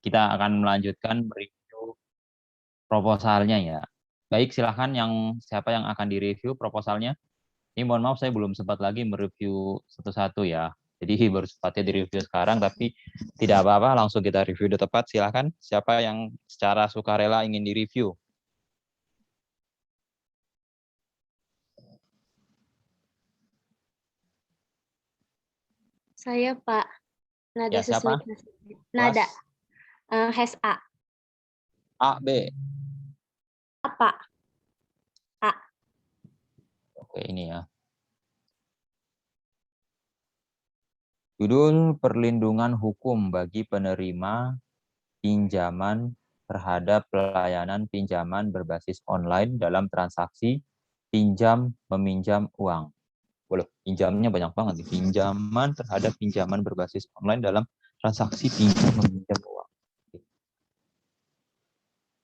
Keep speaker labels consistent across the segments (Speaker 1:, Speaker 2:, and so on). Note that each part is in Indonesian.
Speaker 1: kita akan melanjutkan review proposalnya ya. Baik, silahkan siapa yang akan direview proposalnya. Ini mohon maaf saya belum sempat lagi mereview satu-satu ya. Jadi baru sempatnya direview sekarang, tapi tidak apa-apa, langsung kita review di tepat. Silahkan, siapa yang secara sukarela ingin direview?
Speaker 2: Saya Pak, Nada
Speaker 1: Ya, siapa?
Speaker 2: Susmita. Nada,
Speaker 1: Kelas
Speaker 2: HES A.
Speaker 1: A, B.
Speaker 2: Pak. A.
Speaker 1: Oke, ini ya. Judul perlindungan hukum bagi penerima pinjaman terhadap pelayanan pinjaman berbasis online dalam transaksi pinjam meminjam uang. Boleh, pinjamnya banyak banget nih. Pinjaman terhadap pinjaman berbasis online dalam transaksi pinjam meminjam uang.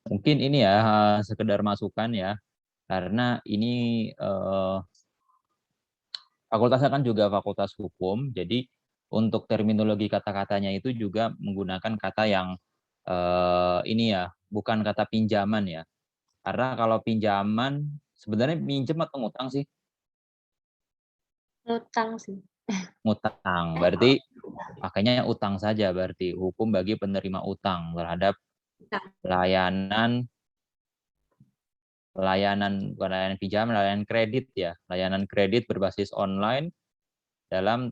Speaker 1: Mungkin ini ya sekedar masukan ya, karena ini fakultasnya kan juga fakultas hukum, jadi untuk terminologi kata-katanya itu juga menggunakan kata yang ini ya, bukan kata pinjaman ya. Karena kalau pinjaman sebenarnya pinjam atau ngutang sih?
Speaker 2: Ngutang sih.
Speaker 1: Ngutang. Berarti makanya utang saja, berarti hukum bagi penerima utang terhadap layanan bukan layanan pinjaman, layanan kredit ya, layanan kredit berbasis online dalam,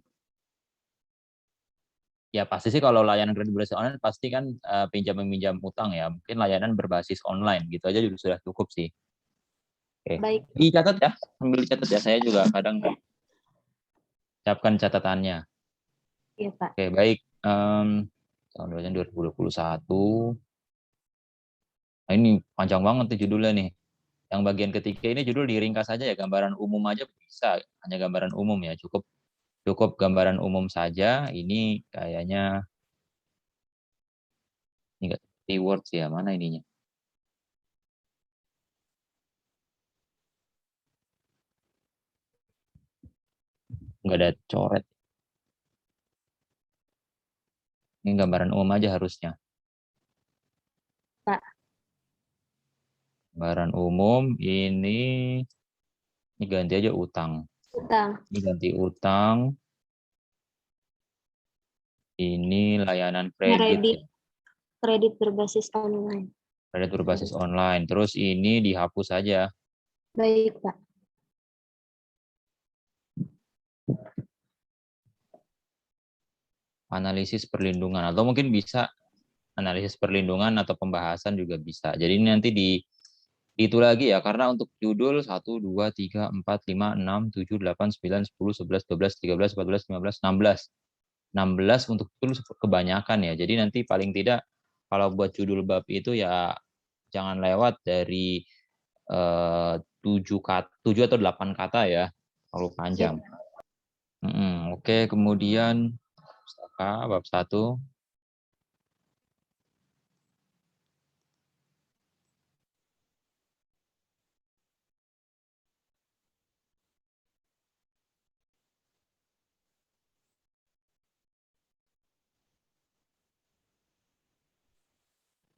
Speaker 1: ya pasti sih kalau layanan kredit berbasis online pasti kan pinjam meminjam utang ya, mungkin layanan berbasis online gitu aja sudah cukup sih. Oke,
Speaker 2: Baik.
Speaker 1: dicatat ya, sambil dicatat ya, saya juga kadang siapkan catatannya.
Speaker 2: Iya Pak.
Speaker 1: Oke, baik. Tahun 2021. Nah, ini panjang banget tuh judulnya nih. Yang bagian ketiga ini judul diringkas saja ya, gambaran umum aja bisa, hanya gambaran umum ya, cukup cukup gambaran umum saja. Ini kayaknya ini nggak keywords ya, mana ininya? Nggak ada coret. Ini gambaran umum aja harusnya.
Speaker 2: Pak.
Speaker 1: Gambaran umum ini ganti aja utang.
Speaker 2: Utang.
Speaker 1: Ini ganti utang. Ini layanan kredit
Speaker 2: Kredit.
Speaker 1: ya.
Speaker 2: Kredit berbasis online.
Speaker 1: Kredit berbasis online. Terus ini dihapus saja.
Speaker 2: Baik Pak.
Speaker 1: Analisis perlindungan, atau mungkin bisa analisis perlindungan atau pembahasan juga bisa. Jadi ini nanti itu lagi ya, karena untuk judul 1, 2, 3, 4, 5, 6, 7, 8, 9, 10, 11, 12, 13, 14, 15, 16. 16 untuk judul kebanyakan ya. Jadi nanti paling tidak kalau buat judul bab itu ya jangan lewat dari 7 atau 8 kata ya, terlalu panjang.
Speaker 2: Siap.
Speaker 1: Oke, kemudian bab 1.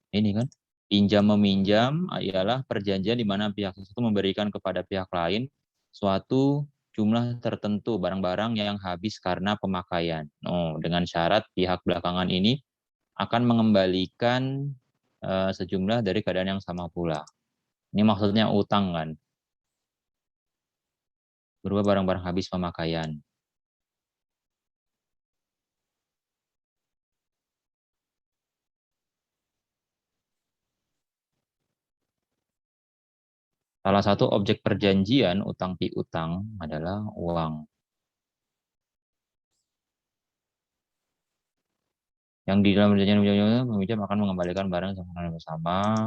Speaker 1: Ini kan, pinjam meminjam ialah perjanjian di mana pihak satu memberikan kepada pihak lain suatu jumlah tertentu barang-barang yang habis karena pemakaian. Oh, dengan syarat pihak belakangan ini akan mengembalikan sejumlah dari keadaan yang sama pula. Ini maksudnya utang kan, berupa barang-barang habis pemakaian. Salah satu objek perjanjian utang piutang adalah uang. Yang di dalam perjanjian peminjam akan mengembalikan barang yang bersama.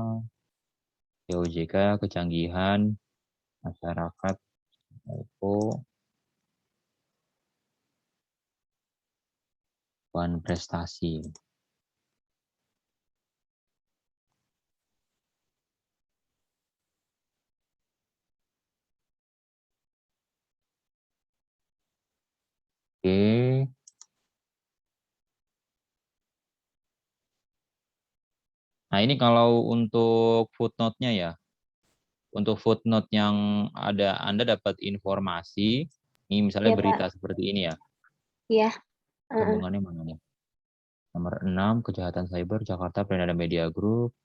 Speaker 1: OJK, kecanggihan masyarakat, itu bahan prestasi. Oke. Nah, ini kalau untuk footnote-nya ya. Untuk footnote yang ada Anda dapat informasi, ini misalnya
Speaker 2: Iya, Pak.
Speaker 1: berita seperti ini ya.
Speaker 2: Iya. Heeh.
Speaker 1: Sambungannya mana nih? Nomor 6, kejahatan cyber Jakarta Prenada Media Group.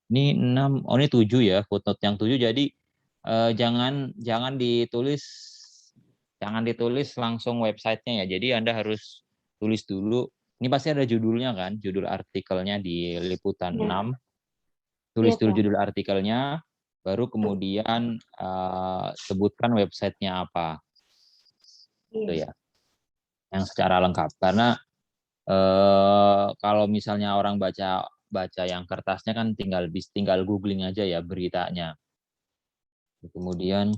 Speaker 1: Ini 6, oh ini 7 ya, footnote yang 7. Jadi jangan jangan ditulis langsung websitenya ya. Jadi Anda harus tulis dulu. Ini pasti ada judulnya kan, judul artikelnya di liputan
Speaker 2: Iya.
Speaker 1: 6.
Speaker 2: Iya,
Speaker 1: Tulis dulu
Speaker 2: Pak.
Speaker 1: judul artikelnya, baru kemudian sebutkan websitenya apa,
Speaker 2: Iya.
Speaker 1: gitu ya, yang secara lengkap. Karena kalau misalnya orang baca baca yang kertasnya kan tinggal googling aja ya beritanya. Kemudian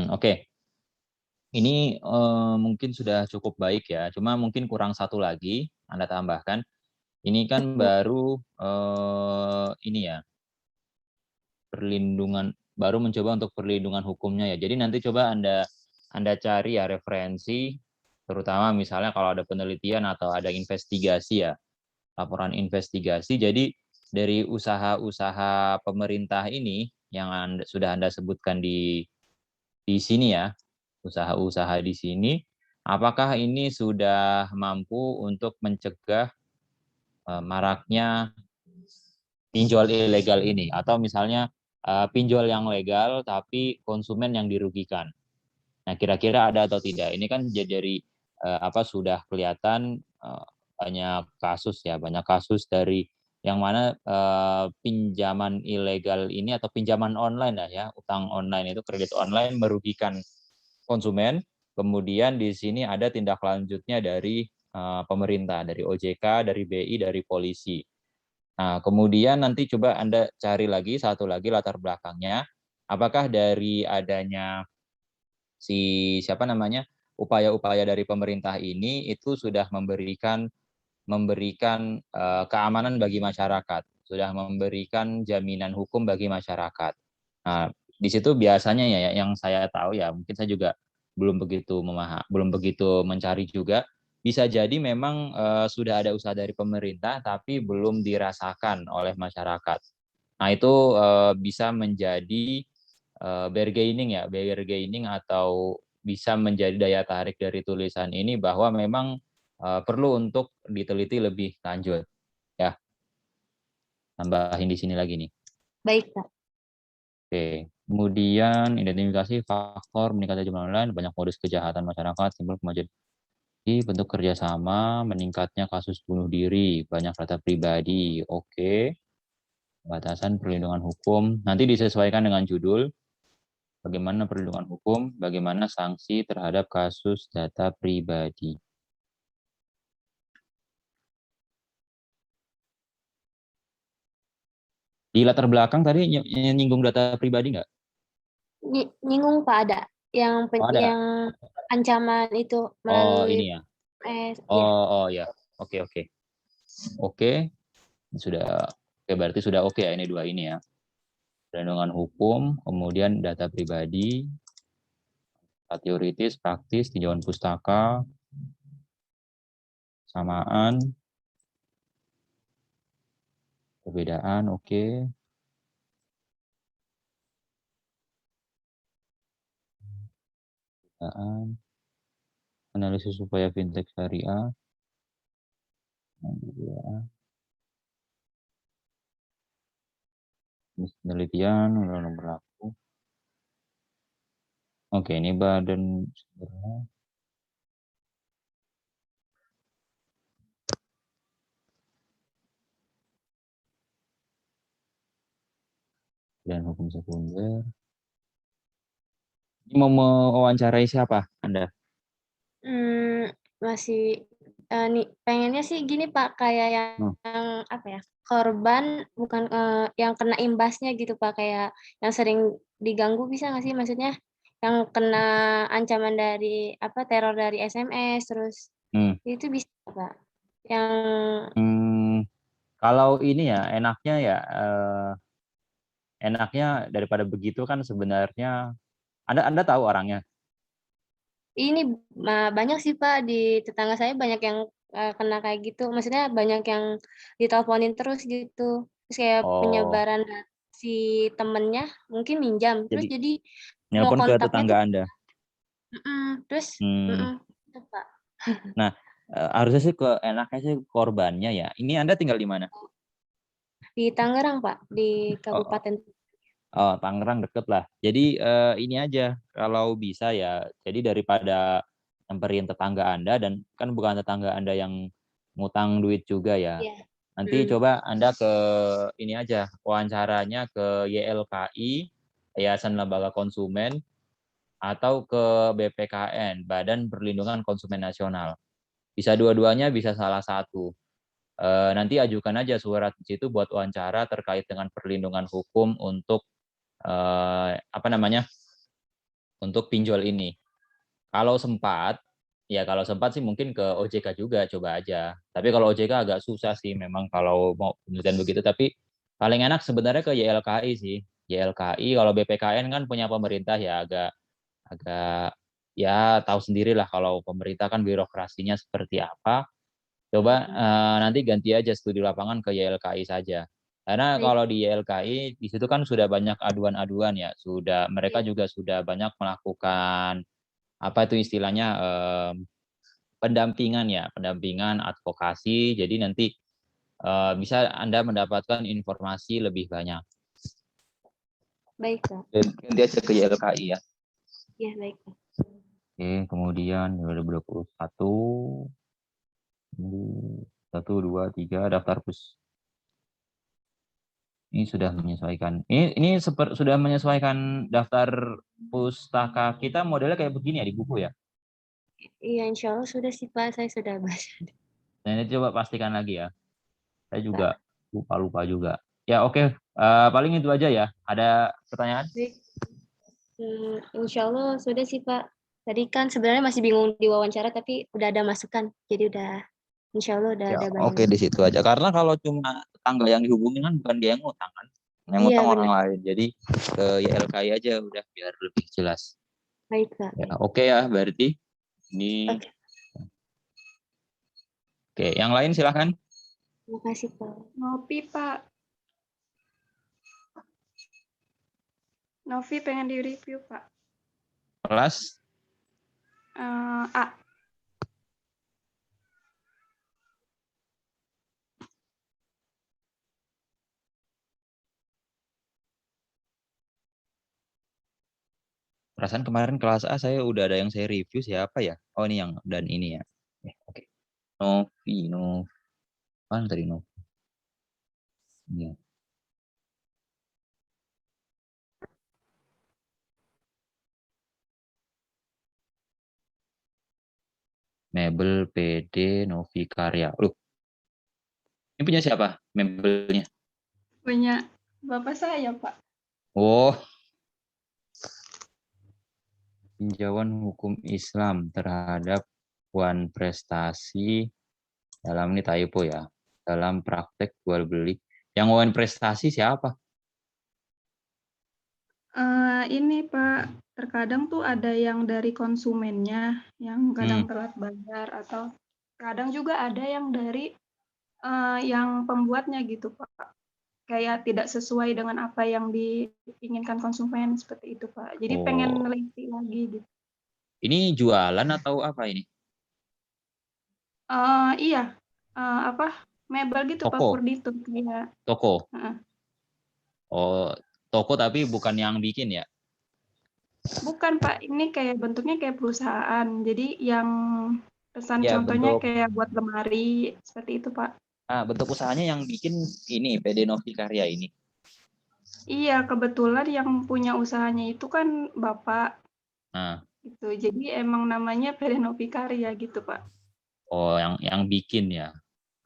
Speaker 1: oke. Ini mungkin sudah cukup baik ya. Cuma mungkin kurang satu lagi Anda tambahkan. Ini kan
Speaker 2: Betul.
Speaker 1: baru ini ya, perlindungan, baru mencoba untuk perlindungan hukumnya ya. Jadi nanti coba Anda cari ya referensi, terutama misalnya kalau ada penelitian atau ada investigasi ya, laporan investigasi. Jadi dari usaha-usaha pemerintah ini yang sudah Anda sebutkan di sini ya, usaha-usaha di sini, apakah ini sudah mampu untuk mencegah maraknya pinjol ilegal ini, atau misalnya pinjol yang legal tapi konsumen yang dirugikan. Nah, kira-kira ada atau tidak? Ini kan jadi sudah kelihatan banyak kasus ya, banyak kasus dari yang mana pinjaman ilegal ini atau pinjaman online ya, utang online itu, kredit online merugikan konsumen. Kemudian di sini ada tindak lanjutnya dari pemerintah, dari OJK, dari BI, dari polisi. Nah, kemudian nanti coba Anda cari lagi satu lagi latar belakangnya. Apakah dari adanya siapa namanya, upaya-upaya dari pemerintah ini itu sudah memberikan keamanan bagi masyarakat, sudah memberikan jaminan hukum bagi masyarakat. Nah, di situ biasanya ya yang saya tahu ya, mungkin saya juga belum begitu mencari juga. Bisa jadi memang sudah ada usaha dari pemerintah tapi belum dirasakan oleh masyarakat. Nah, itu bisa menjadi bargaining atau bisa menjadi daya tarik dari tulisan ini bahwa memang perlu untuk diteliti lebih lanjut ya. Tambahin di sini lagi nih.
Speaker 2: Baik, Pak.
Speaker 1: Oke. Kemudian identifikasi faktor meningkatnya jumlah online, banyak modus kejahatan masyarakat, simbol kemajuan bentuk kerjasama, meningkatnya kasus bunuh diri, banyak data pribadi. Oke. Batasan perlindungan hukum nanti disesuaikan dengan judul. Bagaimana perlindungan hukum, bagaimana sanksi terhadap kasus data pribadi. Di latar belakang tadi nyinggung data pribadi nggak?
Speaker 2: Nyinggung, Pak, ada
Speaker 1: Oh, ada.
Speaker 2: yang ancaman itu
Speaker 1: Oh,
Speaker 2: melalui
Speaker 1: ini ya.
Speaker 2: ya.
Speaker 1: Oh ya. Oke, oke. Oke, sudah. Oke, berarti sudah oke ya ini dua ini ya. Perlindungan hukum, kemudian data pribadi, teoritis, praktis, tinjauan pustaka, samaan, perbedaan, oke. Perbedaan, analisis supaya fintech syariah, penelitian, undang-undang berlaku. Oke, ini badan dan hukum sekunder. Ini mau mewawancarai siapa Anda?
Speaker 2: Masih nih pengennya sih gini, Pak, kayak yang
Speaker 1: Hmm.
Speaker 2: apa ya, korban bukan yang kena imbasnya gitu, Pak, kayak yang sering diganggu bisa nggak sih? Maksudnya yang kena ancaman dari teror dari SMS terus
Speaker 1: Hmm.
Speaker 2: itu bisa, Pak? Yang
Speaker 1: Kalau ini ya enaknya daripada begitu kan sebenarnya Anda tahu orangnya.
Speaker 2: ini banyak sih Pak, di tetangga saya banyak yang kena kayak gitu. Maksudnya banyak yang diteleponin terus gitu. Terus kayak
Speaker 1: Oh,
Speaker 2: penyebaran si temennya mungkin minjam. Terus
Speaker 1: jadi
Speaker 2: jadi mau
Speaker 1: nelpon ke
Speaker 2: kontaknya
Speaker 1: tetangga
Speaker 2: tuh,
Speaker 1: Anda.
Speaker 2: terus,
Speaker 1: Hmm.
Speaker 2: itu Pak.
Speaker 1: Nah, harusnya sih enaknya sih korbannya ya. Ini Anda tinggal di mana?
Speaker 2: Di Tangerang Pak, di
Speaker 1: Oh,
Speaker 2: Kabupaten.
Speaker 1: oh, Tangerang deket lah. Jadi ini aja kalau bisa ya. Jadi daripada nyamperin tetangga Anda dan kan bukan tetangga Anda yang ngutang duit juga ya.
Speaker 2: Iya.
Speaker 1: Nanti
Speaker 2: Mm.
Speaker 1: coba Anda ke ini aja wawancaranya ke YLKI, Yayasan Lembaga Konsumen, atau ke BPKN, Badan Perlindungan Konsumen Nasional. Bisa dua-duanya, bisa salah satu. Nanti ajukan aja surat di situ buat wawancara terkait dengan perlindungan hukum untuk apa namanya untuk pinjol ini. Kalau sempat sih mungkin ke OJK juga coba aja. Tapi kalau OJK agak susah sih memang kalau mau penelitian begitu. Tapi paling enak sebenarnya ke YLKI sih. YLKI kalau BPKN kan punya pemerintah ya agak agak ya tahu sendiri lah kalau pemerintah kan birokrasinya seperti apa. Coba nanti ganti aja studi lapangan ke YLKI saja. Karena
Speaker 2: Baik.
Speaker 1: kalau di YLKI di situ kan sudah banyak aduan-aduan ya, mereka
Speaker 2: Iya.
Speaker 1: juga sudah banyak melakukan apa itu istilahnya pendampingan ya, pendampingan advokasi. Jadi nanti bisa Anda mendapatkan informasi lebih banyak.
Speaker 2: Baik Pak.
Speaker 1: Ganti aja ke YLKI ya.
Speaker 2: Iya baik Pak.
Speaker 1: Oke, kemudian 2021 1, 2, 3 daftar pus. Ini sudah menyesuaikan. Ini sudah menyesuaikan daftar pustaka kita modelnya kayak begini ya di buku ya.
Speaker 2: Iya Insya Allah sudah sih Pak, saya sudah baca.
Speaker 1: Nah, ini coba pastikan lagi ya. Saya juga
Speaker 2: Pak.
Speaker 1: lupa juga. Ya oke, paling itu aja ya. Ada pertanyaan?
Speaker 2: Baik. Insya Allah sudah sih Pak. Tadi kan sebenarnya masih bingung di wawancara, tapi udah ada masukan. Jadi udah, Insya Allah udah
Speaker 1: Ya
Speaker 2: ada
Speaker 1: oke
Speaker 2: bayangan.
Speaker 1: di situ aja. Karena kalau cuma tetangga yang dihubungin kan bukan dia yang ngutang kan. Yang
Speaker 2: Iya
Speaker 1: ngutang orang
Speaker 2: benar.
Speaker 1: lain. Jadi ke YLKI aja udah biar lebih jelas.
Speaker 2: Baik Pak.
Speaker 1: Ya,
Speaker 2: Baik.
Speaker 1: oke ya berarti ini
Speaker 2: Oke.
Speaker 1: oke. Yang lain silahkan.
Speaker 2: Terima kasih Pak.
Speaker 3: Novi, Pak. Novi pengen di-review, Pak.
Speaker 1: Kelas
Speaker 3: A.
Speaker 1: perasaan kemarin kelas A saya udah ada yang saya review siapa ya? Oh ini yang dan ini ya. Oke. Novi, Novi. Mana tadi Novi? Iya. Mebel PD Novi Karya. Loh, ini punya siapa? Mebelnya.
Speaker 3: Punya Bapak saya, Pak.
Speaker 1: Oh, tinjauan hukum Islam terhadap Wan Prestasi dalam ini typo ya. Dalam praktek jual beli. Yang Wan Prestasi siapa?
Speaker 3: Ini, Pak. Terkadang tuh ada yang dari konsumennya yang kadang telat bayar atau kadang juga ada yang dari yang pembuatnya gitu, Pak. Kayak tidak sesuai dengan apa yang diinginkan konsumen seperti itu, Pak. Jadi pengen
Speaker 1: Oh,
Speaker 3: neliti lagi gitu.
Speaker 1: ini jualan atau apa ini?
Speaker 3: Iya, apa mebel gitu, Pak,
Speaker 1: Toko,
Speaker 3: furnitur kayak.
Speaker 1: toko.
Speaker 3: Heeh.
Speaker 1: Oh, toko tapi bukan yang bikin ya?
Speaker 3: Bukan, Pak, ini kayak bentuknya kayak perusahaan. Jadi yang pesan
Speaker 1: Ya,
Speaker 3: contohnya
Speaker 1: bentuk
Speaker 3: kayak buat lemari, seperti itu, Pak.
Speaker 1: bentuk usahanya yang bikin ini PD Novi Karya ini.
Speaker 3: Iya, kebetulan yang punya usahanya itu kan Bapak,
Speaker 1: Nah,
Speaker 3: gitu. Jadi emang namanya PD Novi Karya gitu, Pak.
Speaker 1: oh yang bikin ya.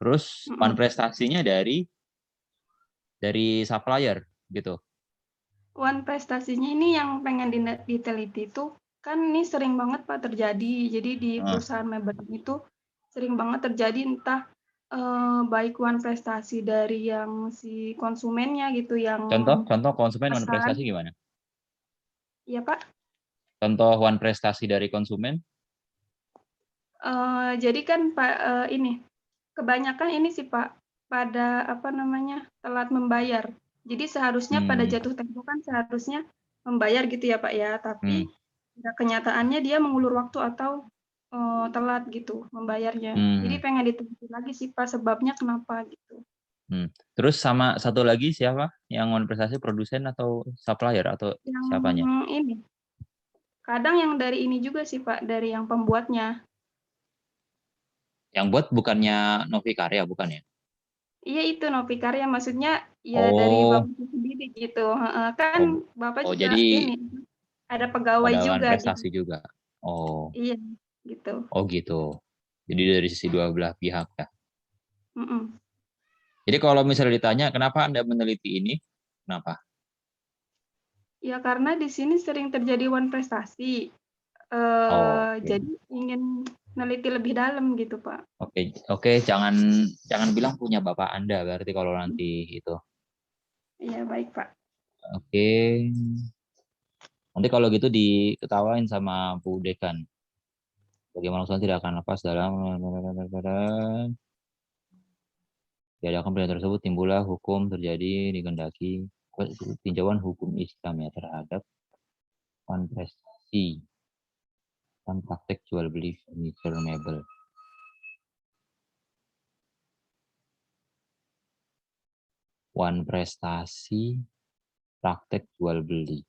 Speaker 1: Terus
Speaker 3: Mhm.
Speaker 1: prestasinya dari supplier gitu.
Speaker 3: One prestasinya ini yang pengen diteliti itu, kan ini sering banget, Pak, terjadi. Jadi di
Speaker 1: Nah,
Speaker 3: perusahaan mebel ini tuh sering banget terjadi entah baik wan prestasi dari yang si konsumennya gitu, yang
Speaker 1: Contoh konsumen wan
Speaker 3: pesan.
Speaker 1: prestasi gimana?
Speaker 3: Iya, Pak.
Speaker 1: Contoh wan prestasi dari konsumen?
Speaker 3: Jadi kan ini kebanyakan ini sih Pak, pada apa namanya, telat membayar. Jadi seharusnya pada
Speaker 1: Hmm,
Speaker 3: jatuh tempo kan seharusnya membayar gitu ya Pak ya,
Speaker 1: hmm,
Speaker 3: tapi pada kenyataannya dia mengulur waktu atau telat gitu membayarnya. Jadi
Speaker 1: hmm,
Speaker 3: pengen diteliti lagi sih Pak sebabnya kenapa gitu.
Speaker 1: hmm. Terus sama satu lagi siapa yang wan prestasi, produsen atau supplier atau
Speaker 3: Yang
Speaker 1: siapanya?
Speaker 3: ini, kadang yang dari ini juga sih Pak, dari yang pembuatnya.
Speaker 1: Yang buat bukannya Novi Karya, bukan ya?
Speaker 3: Iya itu Novi Karya, maksudnya ya dari
Speaker 1: Oh,
Speaker 3: Bapaknya sendiri gitu, heeh. Kan
Speaker 1: oh,
Speaker 3: Bapak
Speaker 1: oh,
Speaker 3: juga
Speaker 1: jadi
Speaker 3: ini, ada pegawai
Speaker 1: ada wan
Speaker 3: juga gitu.
Speaker 1: prestasi juga. Oh,
Speaker 3: Iya, gitu.
Speaker 1: oh gitu. Jadi dari sisi dua belah pihak ya.
Speaker 3: Mhm.
Speaker 1: Jadi kalau misalnya ditanya kenapa Anda meneliti ini? Kenapa?
Speaker 3: Ya karena di sini sering terjadi wan prestasi,
Speaker 1: Oh, oke.
Speaker 3: jadi ingin neliti lebih dalam gitu, Pak.
Speaker 1: Oke, oke, jangan jangan bilang punya bapak Anda berarti kalau nanti itu.
Speaker 3: Iya, baik, Pak.
Speaker 1: Oke. Nanti kalau gitu diketawain sama Bu Dekan. Bagaimana usaha tidak akan lepas dalam diadakan pilihan tersebut timbullah hukum terjadi dikehendaki tinjauan hukum Islam ya terhadap wan prestasi dan praktek jual beli furniture mebel. Wan prestasi praktek jual beli.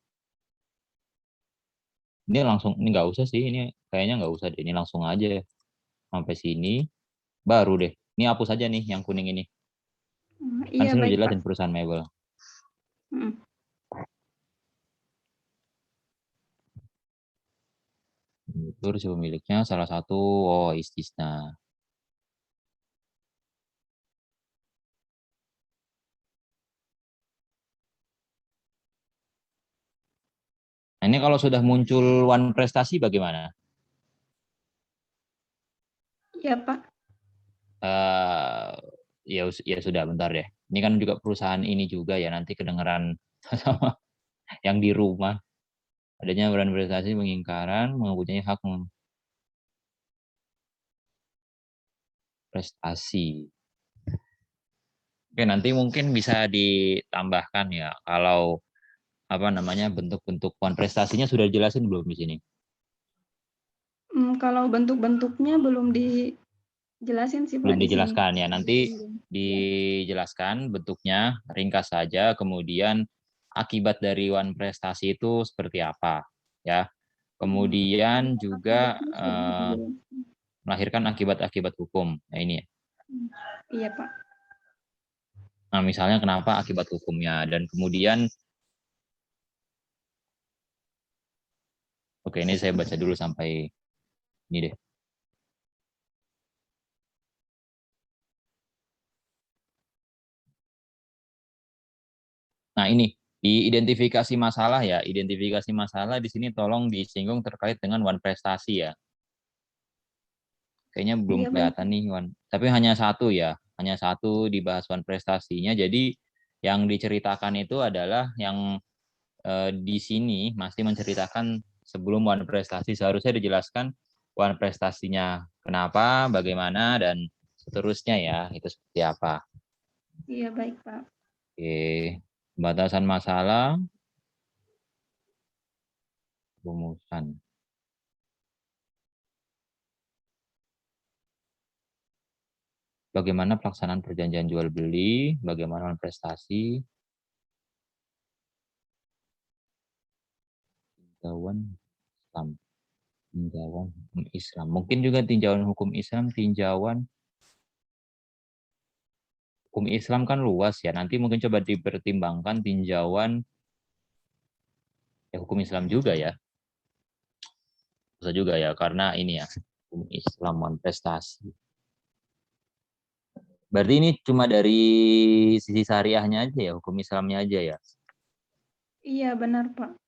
Speaker 1: Ini langsung, ini nggak usah sih, ini kayaknya nggak usah deh, ini langsung aja sampai sini, baru deh. Ini hapus aja nih yang kuning ini. Kan
Speaker 3: Iya,
Speaker 1: sini udah
Speaker 3: baik, Pak.
Speaker 1: jelasin perusahaan mebel.
Speaker 3: Mhm.
Speaker 1: Itu si pemiliknya salah satu, oh istisna. Nah, ini kalau sudah muncul wan prestasi bagaimana?
Speaker 3: Iya, Pak.
Speaker 1: Uh, ya sudah bentar deh. Ini kan juga perusahaan ini juga ya nanti kedengeran sama yang di rumah. Adanya wan prestasi pengingkaran mempunyai hak prestasi. Oke, nanti mungkin bisa ditambahkan ya kalau apa namanya bentuk-bentuk wan prestasinya sudah dijelasin belum di sini?
Speaker 3: Kalau bentuk-bentuknya belum dijelasin sih, Pak,
Speaker 1: Belum
Speaker 3: di sini.
Speaker 1: dijelaskan ya. Nanti
Speaker 3: Iya.
Speaker 1: dijelaskan bentuknya ringkas saja, kemudian akibat dari wan prestasi itu seperti apa ya. Kemudian juga
Speaker 3: Akibatnya sudah dijelaskan.
Speaker 1: melahirkan akibat-akibat hukum. Nah ini ya.
Speaker 3: Iya, Pak.
Speaker 1: Nah, misalnya kenapa akibat hukumnya dan kemudian oke ini saya baca dulu sampai ini deh. Nah, ini diidentifikasi masalah ya. Identifikasi masalah di sini tolong disinggung terkait dengan wan prestasi ya. Kayaknya belum
Speaker 3: Iya, baik.
Speaker 1: kelihatan nih wan. Tapi hanya satu ya. Hanya satu dibahas wan prestasinya. Jadi yang diceritakan itu adalah yang di sini masih menceritakan sebelum wan prestasi. Seharusnya dijelaskan wan prestasinya kenapa, bagaimana, dan seterusnya ya. Itu seperti apa.
Speaker 3: Iya, baik, Pak.
Speaker 1: Oke. Batasan masalah, rumusan. Bagaimana pelaksanaan perjanjian jual beli, bagaimana prestasi, tinjauan Islam, tinjauan hukum Islam. Mungkin juga tinjauan hukum Islam, tinjauan hukum Islam kan luas ya. Nanti mungkin coba dipertimbangkan tinjauan ya hukum Islam juga ya. Bisa juga ya karena ini ya hukum Islam prestasi. Berarti ini cuma dari sisi syariahnya aja ya, hukum Islamnya aja ya.
Speaker 3: Iya, benar, Pak.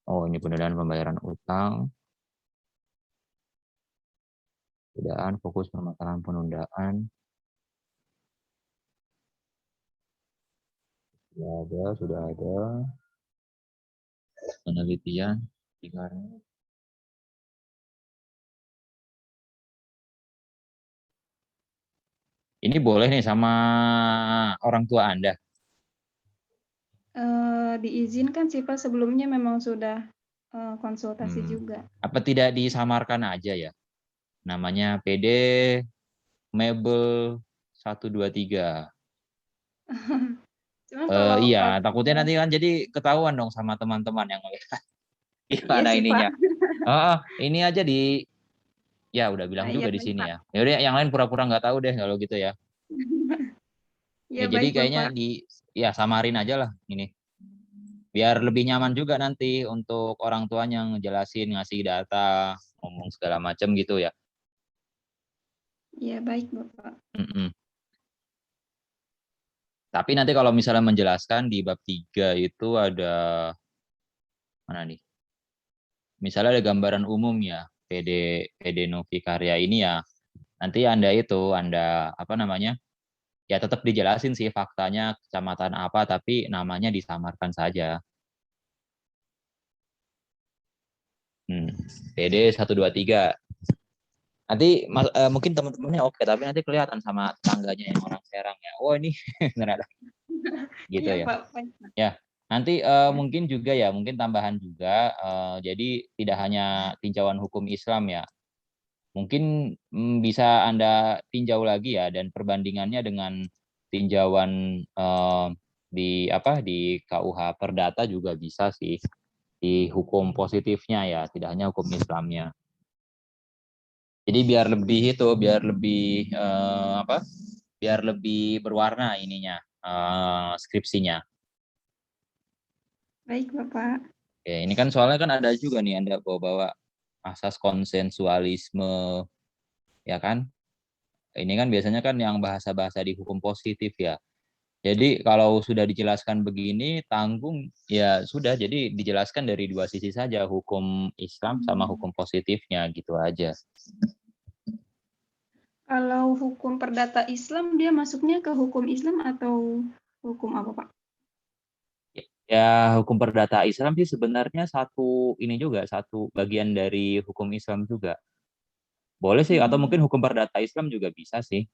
Speaker 1: Oh ini penundaan pembayaran utang. penundaan, fokus permasalahan penundaan. Sudah ada. Penelitian. Ini boleh nih sama orang tua Anda.
Speaker 3: Diizinkan sih Pak, sebelumnya memang sudah konsultasi juga.
Speaker 1: Apa tidak disamarkan aja ya? Namanya PD Mebel 123.
Speaker 3: Cuman kalau
Speaker 1: Iya, takutnya nanti kan jadi ketahuan dong sama teman-teman yang lihat.
Speaker 3: iya
Speaker 1: Gimana
Speaker 3: sih
Speaker 1: ininya?
Speaker 3: Pak.
Speaker 1: Ini aja ya udah bilang
Speaker 3: Iya
Speaker 1: juga di
Speaker 3: baik
Speaker 1: sini
Speaker 3: Pak.
Speaker 1: ya. Ya udah yang lain pura-pura nggak tahu deh kalau gitu ya.
Speaker 3: Iya
Speaker 1: Ya jadi
Speaker 3: baik
Speaker 1: kayaknya
Speaker 3: Bapak.
Speaker 1: ya samarin aja lah ini. Biar lebih nyaman juga nanti untuk orang tuanya ngejelasin, ngasih data, ngomong segala macam gitu ya.
Speaker 3: Iya baik Bapak.
Speaker 1: Tapi nanti kalau misalnya menjelaskan di bab 3 itu ada mana nih? Misalnya ada gambaran umum ya, PD Novi Karya ini ya. Nanti Anda apa namanya? Ya tetap dijelasin sih faktanya kecamatan apa, tapi namanya disamarkan saja. PD 123. Nanti mungkin teman-temannya oke, tapi nanti kelihatan sama tetangganya yang orang Serang ya. Oh ini ternyata gitu
Speaker 3: Iya
Speaker 1: ya.
Speaker 3: Pak.
Speaker 1: Ya, nanti mungkin juga ya, mungkin tambahan juga. Jadi tidak hanya tinjauan hukum Islam ya. Mungkin bisa Anda tinjau lagi ya, dan perbandingannya dengan tinjauan di KUH Perdata juga bisa sih, di hukum positifnya ya, tidak hanya hukum Islamnya. Jadi biar lebih berwarna ininya, skripsinya.
Speaker 3: Baik Bapak.
Speaker 1: Oke, ini kan soalnya kan ada juga nih Anda bawa-bawa asas konsensualisme, ya kan? Ini kan biasanya kan yang bahasa-bahasa di hukum positif ya. Jadi kalau sudah dijelaskan begini, tanggung ya sudah, jadi dijelaskan dari dua sisi saja, hukum Islam sama hukum positifnya gitu aja.
Speaker 3: Kalau hukum perdata Islam, dia masuknya ke hukum Islam atau hukum apa Pak?
Speaker 1: Ya, hukum perdata Islam sih sebenarnya satu bagian dari hukum Islam juga. Boleh sih, atau mungkin hukum perdata Islam juga bisa sih.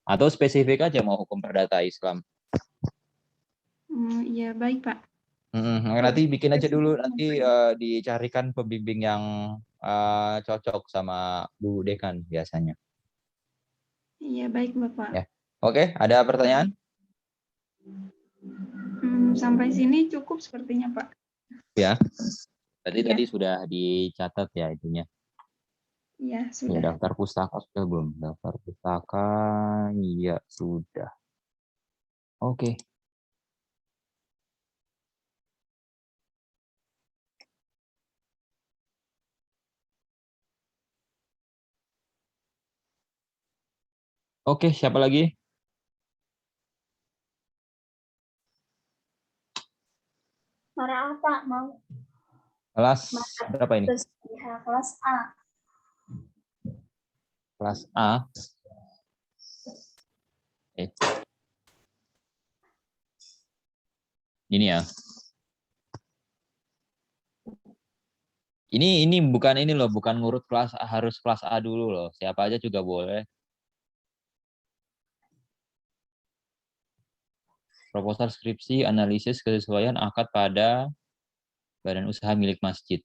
Speaker 1: Atau spesifik aja mau hukum perdata Islam.
Speaker 3: Iya baik Pak.
Speaker 1: Nanti bikin aja dulu, nanti dicarikan pembimbing yang cocok sama Bu Dekan biasanya.
Speaker 3: Iya baik Bapak.
Speaker 1: Ya. Oke, ada pertanyaan?
Speaker 3: Sampai sini cukup sepertinya Pak.
Speaker 1: Ya. Berarti
Speaker 3: ya.
Speaker 1: Tadi sudah dicatat ya itunya.
Speaker 3: Iya
Speaker 1: Ya,
Speaker 3: sudah.
Speaker 1: daftar pustaka sudah belum? Daftar pustaka, iya sudah. Oke. Oke, siapa lagi?
Speaker 4: Mana apa mau?
Speaker 1: Kelas berapa ini?
Speaker 4: Kelas A.
Speaker 1: Kelas A. Ini ya. Ini bukan ini loh, bukan ngurut kelas A, harus kelas A dulu loh. Siapa aja juga boleh. Proposal skripsi, analisis kesesuaian akad pada badan usaha milik masjid.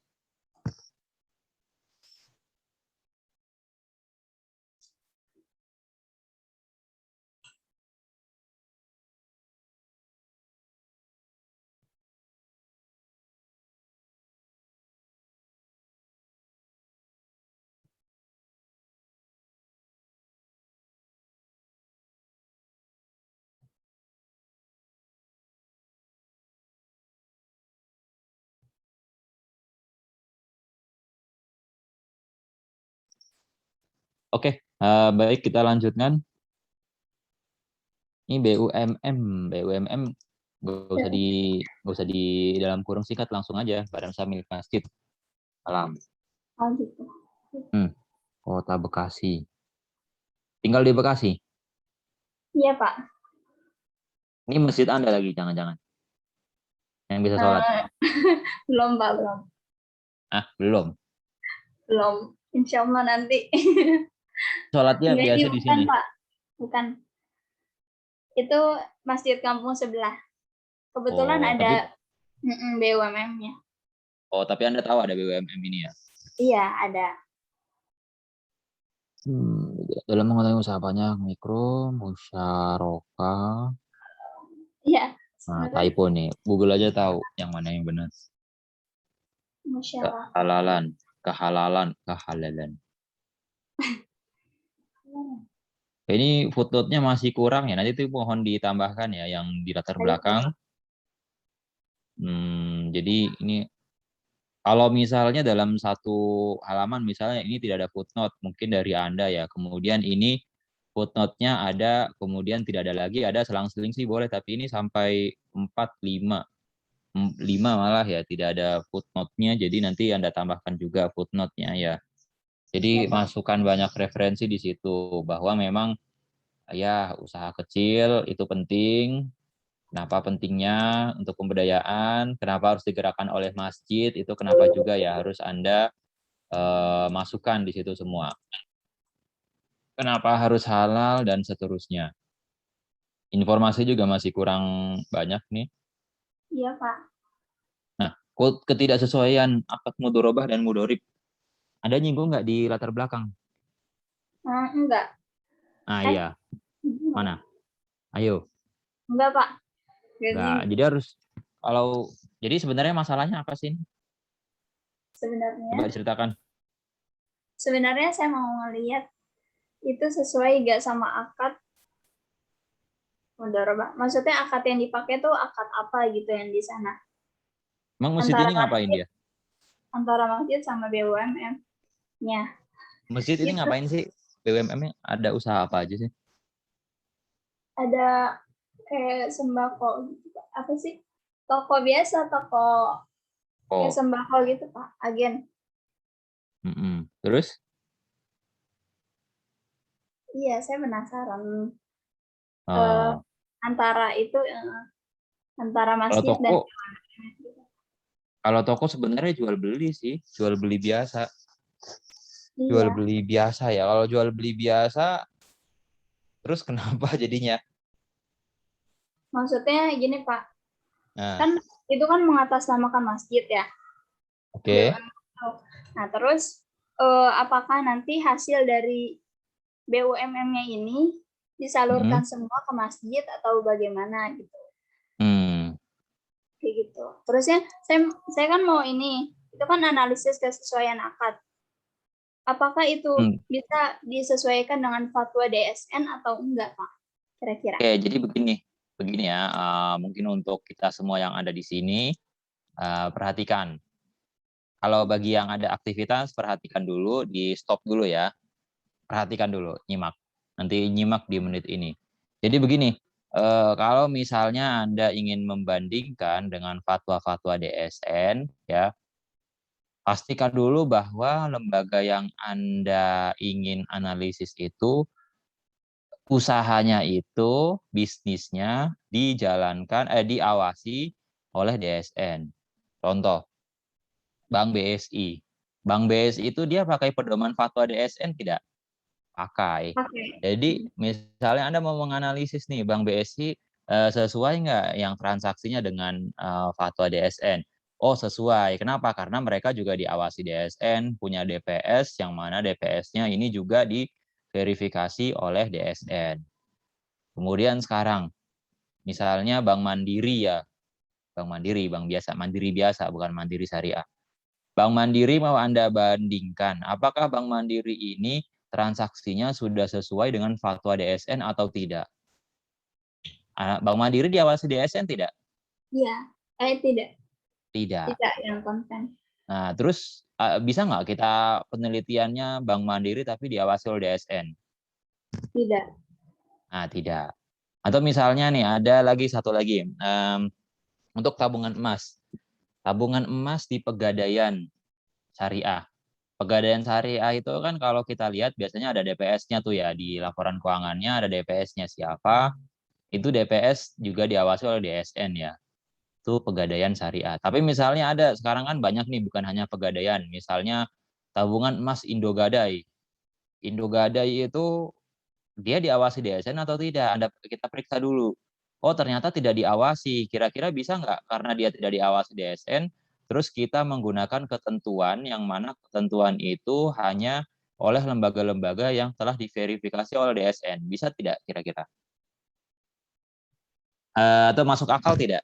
Speaker 1: Oke, baik kita lanjutkan. Ini BUMM nggak usah di dalam kurung singkat, langsung aja badan usaha milik masjid. Alam.
Speaker 4: Oh gitu.
Speaker 1: Kota Bekasi. Tinggal di Bekasi.
Speaker 4: Iya, Pak.
Speaker 1: Ini masjid Anda lagi, jangan-jangan. Yang bisa sholat.
Speaker 4: Belum, Pak, belum.
Speaker 1: Belum.
Speaker 4: Belum. Insya Allah nanti.
Speaker 1: Sholatnya
Speaker 4: Enggak
Speaker 1: biasa
Speaker 4: sih,
Speaker 1: di
Speaker 4: bukan,
Speaker 1: sini.
Speaker 4: Pak. Bukan. Itu masjid kampung sebelah. Kebetulan
Speaker 1: Oh,
Speaker 4: ada BUMN-nya.
Speaker 1: tapi Anda tahu ada BUMN ini ya?
Speaker 4: Iya, ada.
Speaker 1: Dalam mengetahui usaha banyak mikro, musyarakah.
Speaker 4: Iya.
Speaker 1: Nah,
Speaker 4: Sebenarnya
Speaker 1: typo nih. Google aja tahu yang mana yang benar.
Speaker 4: musyawarah.
Speaker 1: Kehalalan. Ini footnote-nya masih kurang ya. Nanti itu mohon ditambahkan ya yang di latar belakang. Jadi ini kalau misalnya dalam satu halaman misalnya ini tidak ada footnote, mungkin dari Anda ya. Kemudian ini footnote-nya ada, kemudian tidak ada lagi, ada selang-seling sih boleh, tapi ini sampai 4, 5 malah ya, tidak ada footnote-nya, jadi nanti Anda tambahkan juga footnote-nya ya. Jadi masukkan banyak referensi di situ, bahwa memang ya usaha kecil itu penting. Kenapa pentingnya untuk pemberdayaan, kenapa harus digerakkan oleh masjid, itu kenapa juga ya harus Anda masukkan di situ semua. Kenapa harus halal dan seterusnya. Informasi juga masih kurang banyak nih.
Speaker 4: Iya, Pak.
Speaker 1: Nah, ketidaksesuaian akad mudorobah dan mudorib. Ada nyinggung nggak di latar belakang?
Speaker 4: Enggak.
Speaker 1: Iya. Mana? Ayo.
Speaker 4: Enggak, Pak.
Speaker 1: Nggak. Jadi jadi sebenarnya masalahnya apa sih? Coba diceritakan.
Speaker 4: Sebenarnya saya mau ngelihat itu sesuai nggak sama akad mudharabah. Maksudnya akad yang dipakai tuh akad apa gitu yang di sana?
Speaker 1: Emang masjid ini ngapain dia?
Speaker 4: Antara masjid sama BUMN-nya.
Speaker 1: Masjid ini ngapain sih? BUMN-nya ada usaha apa aja sih?
Speaker 4: Ada kayak sembako gitu, Pak. Apa sih? Toko biasa, toko kayak sembako gitu, Pak. Agen.
Speaker 1: Terus?
Speaker 4: Iya, saya penasaran. Antara itu antara masjid dan
Speaker 1: kalau toko sebenarnya jual beli sih, jual beli biasa.
Speaker 4: iya.
Speaker 1: Jual beli biasa ya. Kalau jual beli biasa, terus kenapa jadinya?
Speaker 4: Maksudnya gini, Pak. Kan itu kan mengatasnamakan masjid ya.
Speaker 1: Oke.
Speaker 4: Nah, terus apakah nanti hasil dari BUMN-nya ini disalurkan semua ke masjid atau bagaimana gitu? Kayak gitu. Terusnya saya kan mau itu kan analisis kesesuaian akad. Apakah itu bisa disesuaikan dengan fatwa DSN atau enggak, Pak? Kira-kira.
Speaker 1: Oke, jadi begini ya. Mungkin untuk kita semua yang ada di sini, perhatikan. Kalau bagi yang ada aktivitas, perhatikan dulu, di stop dulu ya. Perhatikan dulu, nyimak. Nanti nyimak di menit ini. Jadi begini, kalau misalnya Anda ingin membandingkan dengan fatwa-fatwa DSN, ya, pastikan dulu bahwa lembaga yang Anda ingin analisis itu, usahanya itu, bisnisnya diawasi oleh DSN. Contoh, Bank BSI. Bank BSI itu dia pakai pedoman fatwa DSN tidak? Pakai. Jadi misalnya Anda mau menganalisis nih Bank BSI sesuai nggak yang transaksinya dengan fatwa DSN? Oh sesuai. Kenapa? Karena mereka juga diawasi DSN, punya DPS yang mana DPS-nya ini juga diverifikasi oleh DSN. Kemudian sekarang misalnya Bank Mandiri ya, Bank Mandiri, bank biasa, Mandiri biasa bukan Mandiri Syariah. Bank Mandiri mau Anda bandingkan, apakah Bank Mandiri ini transaksinya sudah sesuai dengan fatwa DSN atau tidak? Bank Mandiri diawasi DSN tidak?
Speaker 4: Iya, tidak.
Speaker 1: Tidak.
Speaker 4: Tidak yang konten.
Speaker 1: Nah, terus bisa nggak kita penelitiannya Bank Mandiri tapi diawasi oleh DSN?
Speaker 4: Tidak.
Speaker 1: Nah, tidak. Atau misalnya nih, ada satu lagi. Untuk tabungan emas. Tabungan emas di Pegadaian Syariah. Pegadaian syariah itu kan kalau kita lihat biasanya ada DPS-nya tuh ya, di laporan keuangannya ada DPS-nya siapa, itu DPS juga diawasi oleh DSN ya. Itu pegadaian syariah. Tapi misalnya ada sekarang kan banyak nih, bukan hanya pegadaian, misalnya tabungan emas Indogadai. Indogadai itu dia diawasi DSN atau tidak? Kita periksa dulu. Oh, ternyata tidak diawasi. Kira-kira bisa nggak karena dia tidak diawasi DSN, terus kita menggunakan ketentuan yang mana ketentuan itu hanya oleh lembaga-lembaga yang telah diverifikasi oleh DSN. Bisa tidak kira-kira? Atau masuk akal tidak?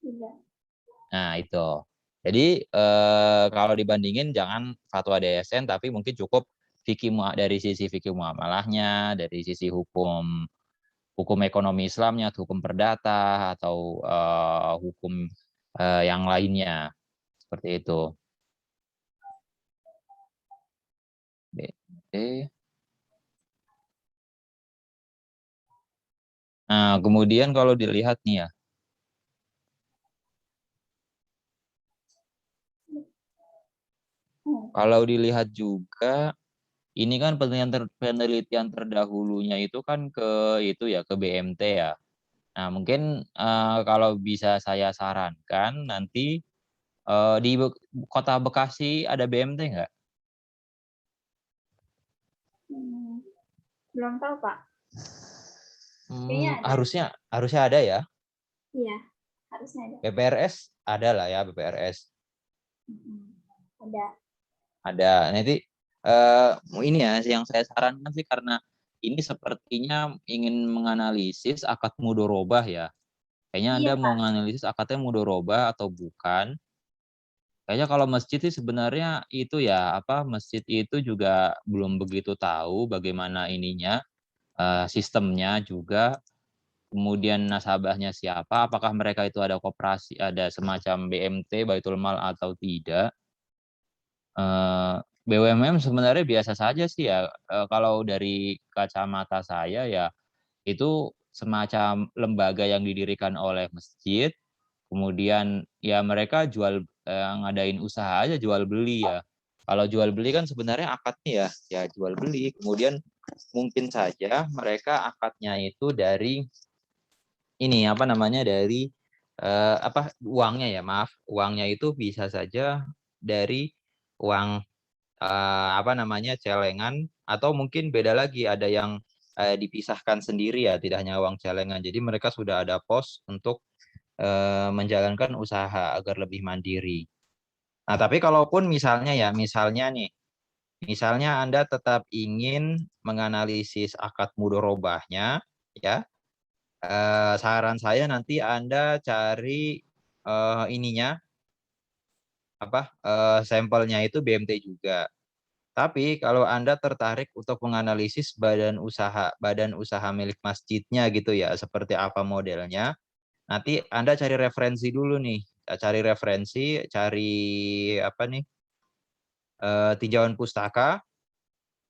Speaker 4: Tidak.
Speaker 1: Nah, itu. Jadi kalau dibandingin jangan fatwa DSN, tapi mungkin cukup dari sisi fikih muamalahnya, dari sisi hukum ekonomi Islamnya, hukum perdata atau hukum yang lainnya seperti itu. Nah, kemudian kalau dilihat nih ya, kalau dilihat juga ini kan penelitian terdahulunya itu kan ke BMT ya. Nah, mungkin kalau bisa saya sarankan nanti di Kota Bekasi ada BMT nggak?
Speaker 4: Belum tahu, Pak. Kayaknya ada.
Speaker 1: Harusnya ada ya.
Speaker 4: Iya, harusnya ada.
Speaker 1: BPRS ada lah ya, BPRS.
Speaker 4: Ada.
Speaker 1: Ada. Nanti ini ya yang saya sarankan sih, karena ini sepertinya ingin menganalisis akad mudorobah ya. Kayaknya
Speaker 4: Iya,
Speaker 1: Anda
Speaker 4: Pak.
Speaker 1: mau menganalisis akadnya mudorobah atau bukan. Kayaknya kalau masjid sih sebenarnya itu ya, masjid itu juga belum begitu tahu bagaimana ininya, sistemnya juga, kemudian nasabahnya siapa, apakah mereka itu ada koperasi, ada semacam BMT, Baitul Mal atau tidak. BUMN sebenarnya biasa saja sih ya, kalau dari kacamata saya ya, itu semacam lembaga yang didirikan oleh masjid, kemudian ya mereka ngadain usaha aja, jual beli ya. Kalau jual beli kan sebenarnya akadnya ya jual beli. Kemudian mungkin saja mereka akadnya itu dari ini dari uangnya ya, maaf, uangnya itu bisa saja dari uang celengan, atau mungkin beda lagi, ada yang dipisahkan sendiri ya, tidak hanya uang celengan. Jadi mereka sudah ada pos untuk menjalankan usaha agar lebih mandiri. Nah, tapi kalaupun misalnya Anda tetap ingin menganalisis akad mudorobahnya, ya, saran saya nanti Anda cari sampelnya itu BMT juga. Tapi kalau Anda tertarik untuk menganalisis badan usaha milik masjidnya gitu ya, seperti apa modelnya, nanti Anda cari referensi dulu nih. Cari tinjauan pustaka.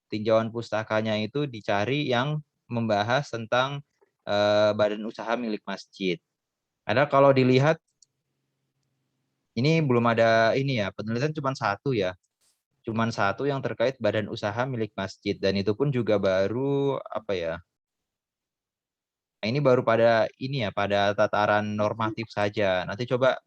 Speaker 1: Tinjauan pustakanya itu dicari yang membahas tentang badan usaha milik masjid. Ada kalau dilihat ini belum ada ini ya, penelitian cuma satu ya. Cuman satu yang terkait badan usaha milik masjid, dan itu pun juga baru ini baru pada tataran normatif saja. Nanti coba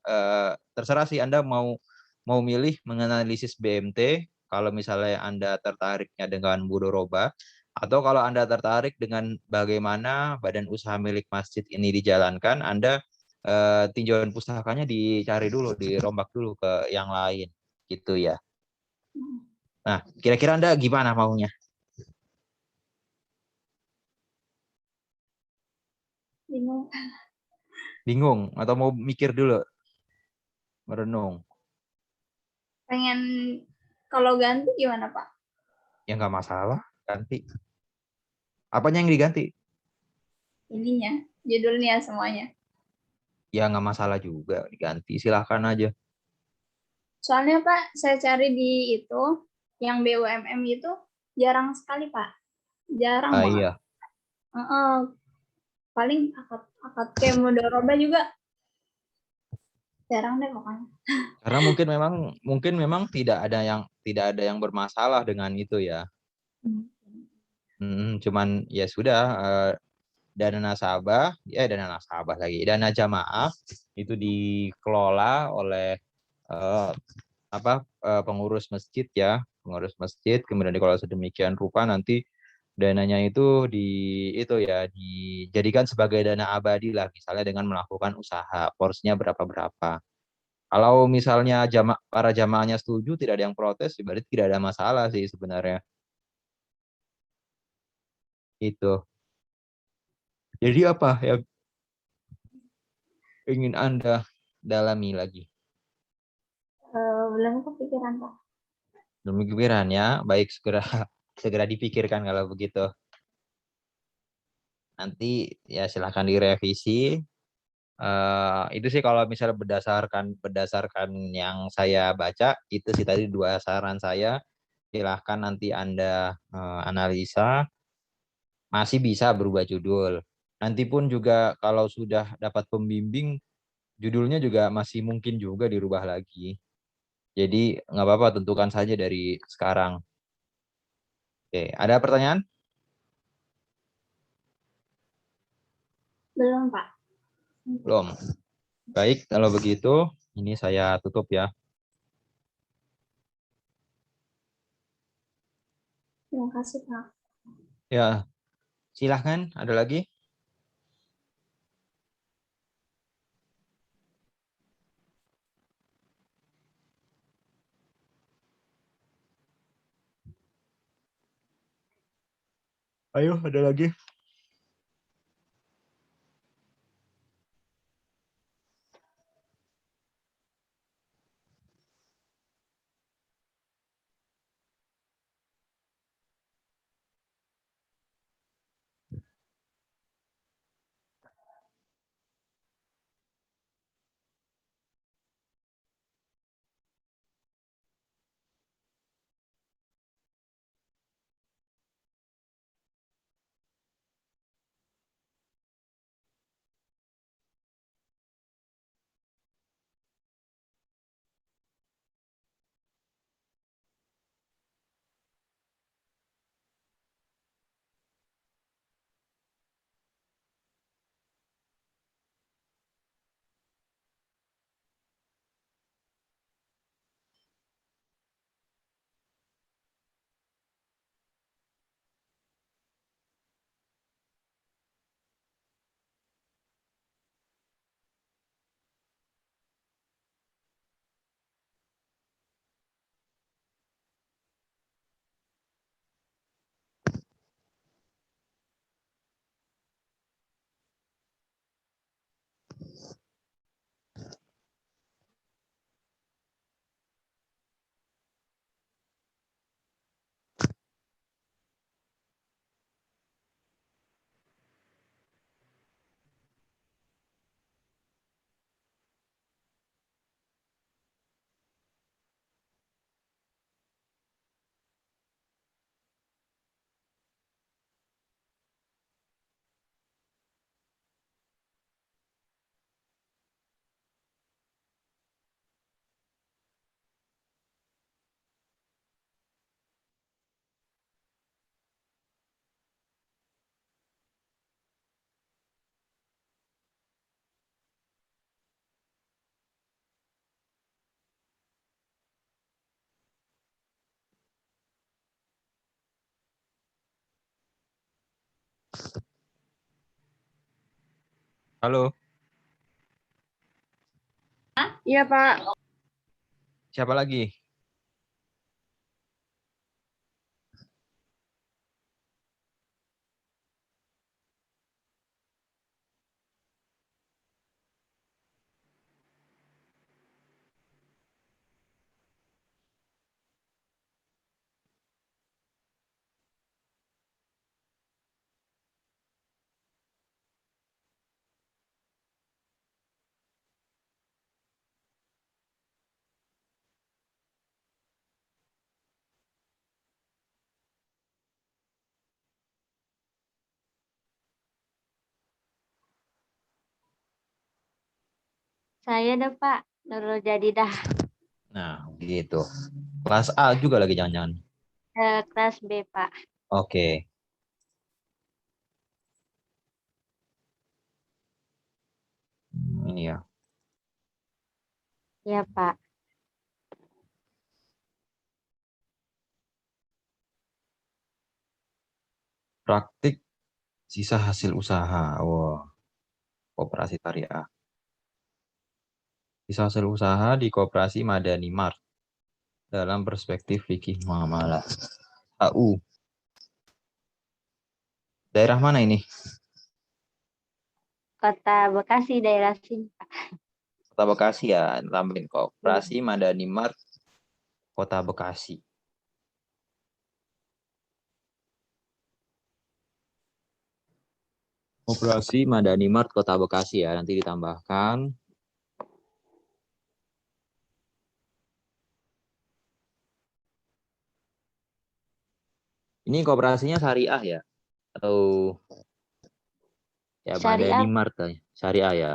Speaker 1: terserah sih Anda mau milih menganalisis BMT kalau misalnya Anda tertariknya dengan mudorobah, atau kalau Anda tertarik dengan bagaimana badan usaha milik masjid ini dijalankan, Anda tinjauan pustakanya dicari dulu, dirombak dulu ke yang lain gitu ya. Nah, kira-kira Anda gimana maunya?
Speaker 4: Bingung.
Speaker 1: Bingung atau mau mikir dulu? Merenung?
Speaker 4: Pengen kalau ganti gimana, Pak?
Speaker 1: Ya nggak masalah, ganti. Apanya yang diganti?
Speaker 4: Ininya, judulnya semuanya.
Speaker 1: Ya nggak masalah juga, diganti. Silahkan aja.
Speaker 4: Soalnya Pak, saya cari di itu, yang BUMN itu jarang sekali Pak. Jarang banget.
Speaker 1: Iya.
Speaker 4: Paling akad kayak mudorobah juga Jarang deh pokoknya.
Speaker 1: Karena mungkin memang tidak ada yang bermasalah dengan itu ya. Cuman ya sudah, dana nasabah lagi, dana jamaah itu dikelola oleh pengurus masjid ya, pengurus masjid, kemudian dikelola sedemikian rupa nanti dananya itu dijadikan sebagai dana abadi lah, misalnya dengan melakukan usaha, porsinya berapa-berapa. Kalau misalnya para jamaahnya setuju, tidak ada yang protes, berarti tidak ada masalah sih sebenarnya. Itu. Jadi apa yang ingin Anda dalami lagi?
Speaker 4: Belum kepikiran, Pak.
Speaker 1: Belum kepikiran ya? Baik, segera segera dipikirkan kalau begitu. Nanti ya silahkan direvisi. Itu sih kalau misalnya berdasarkan yang saya baca, itu sih tadi dua saran saya. Silahkan nanti Anda analisa, masih bisa berubah judul. Nanti pun juga kalau sudah dapat pembimbing, judulnya juga masih mungkin juga dirubah lagi. Jadi nggak apa-apa, tentukan saja dari sekarang. Oke, ada pertanyaan?
Speaker 4: Belum, Pak.
Speaker 1: Belum. Baik, kalau begitu ini saya tutup ya.
Speaker 4: Terima kasih, Pak.
Speaker 1: Ya, silahkan. Ada lagi? Ayo, ada lagi. Halo,
Speaker 2: Iya, Pak.
Speaker 1: siapa lagi?
Speaker 2: Saya ada, Pak. Nurul Jadidah.
Speaker 1: Nah, gitu. Kelas A juga lagi jangan-jangan.
Speaker 2: Kelas B, Pak.
Speaker 1: Oke. Ini ya.
Speaker 2: Iya, Pak.
Speaker 1: Praktik sisa hasil usaha. Wow. Koperasi Syariah. Sisa hasil usaha di Koperasi Madani Mart dalam perspektif fikih muamalah. AU. Daerah mana ini?
Speaker 2: Kota Bekasi, daerah sini, Pak.
Speaker 1: Kota Bekasi ya. Tambahin Koperasi Madani Mart Kota Bekasi. Koperasi Madani Mart Kota Bekasi ya. Nanti ditambahkan. Ini koperasinya syariah ya? Atau ya
Speaker 2: Syariah.
Speaker 1: Madani Mart ya? Syariah ya?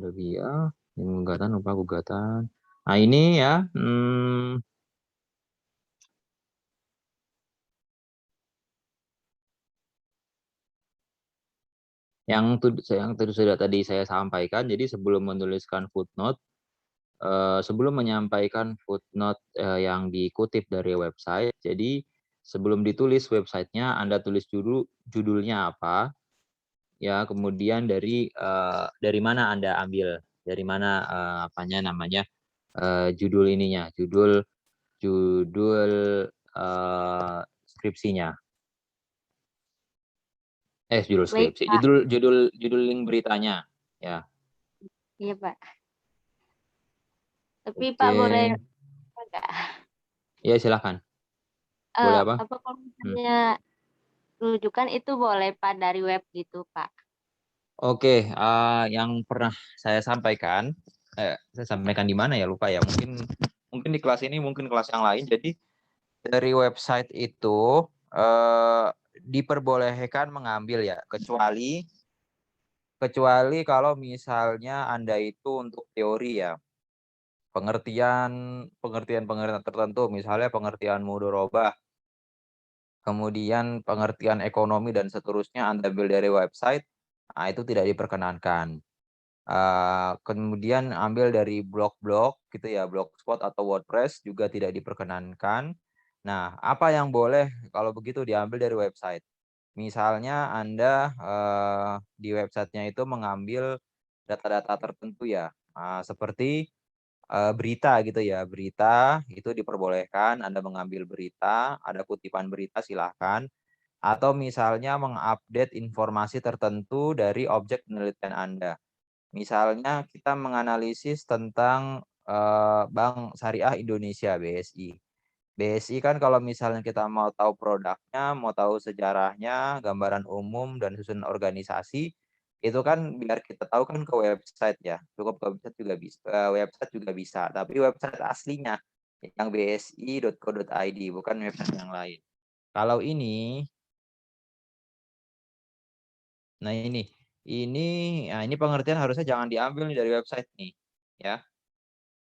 Speaker 1: Lebih ya. Gugatan, lupa gugatan. Nah ini ya. Yang sudah tadi saya sampaikan, jadi sebelum menuliskan footnote, sebelum menyampaikan footnote yang dikutip dari website, jadi sebelum ditulis websitenya, Anda tulis judulnya apa, ya kemudian dari mana Anda ambil, dari mana judul ininya, judul skripsinya. Judul skripsi, judul link beritanya, ya.
Speaker 2: Iya, Pak. Tapi Pak boleh enggak?
Speaker 1: Ya silakan. Boleh apa?
Speaker 2: Apa kalau misalnya rujukan itu boleh Pak dari web gitu, Pak?
Speaker 1: Oke, yang pernah saya sampaikan di mana ya, lupa ya. Mungkin di kelas ini, mungkin kelas yang lain. Jadi dari website itu diperbolehkan mengambil ya, kecuali kalau misalnya Anda itu untuk teori ya, pengertian tertentu, misalnya pengertian mudorobah, kemudian pengertian ekonomi dan seterusnya Anda ambil dari website, nah itu tidak diperkenankan. Kemudian ambil dari blog-blog gitu ya, Blogspot atau WordPress juga tidak diperkenankan. Nah, apa yang boleh kalau begitu diambil dari website? Misalnya Anda di websitenya itu mengambil data-data tertentu ya, seperti berita gitu ya, berita itu diperbolehkan Anda mengambil berita, ada kutipan berita silahkan, atau misalnya mengupdate informasi tertentu dari objek penelitian Anda. Misalnya kita menganalisis tentang Bank Syariah Indonesia BSI. BSI kan kalau misalnya kita mau tahu produknya, mau tahu sejarahnya, gambaran umum dan susunan organisasi, itu kan biar kita tahu kan ke website ya. Cukup ke website juga bisa, tapi website aslinya yang bsi.co.id, bukan website yang lain. Kalau ini, nah ini pengertian harusnya jangan diambil nih dari website nih, ya.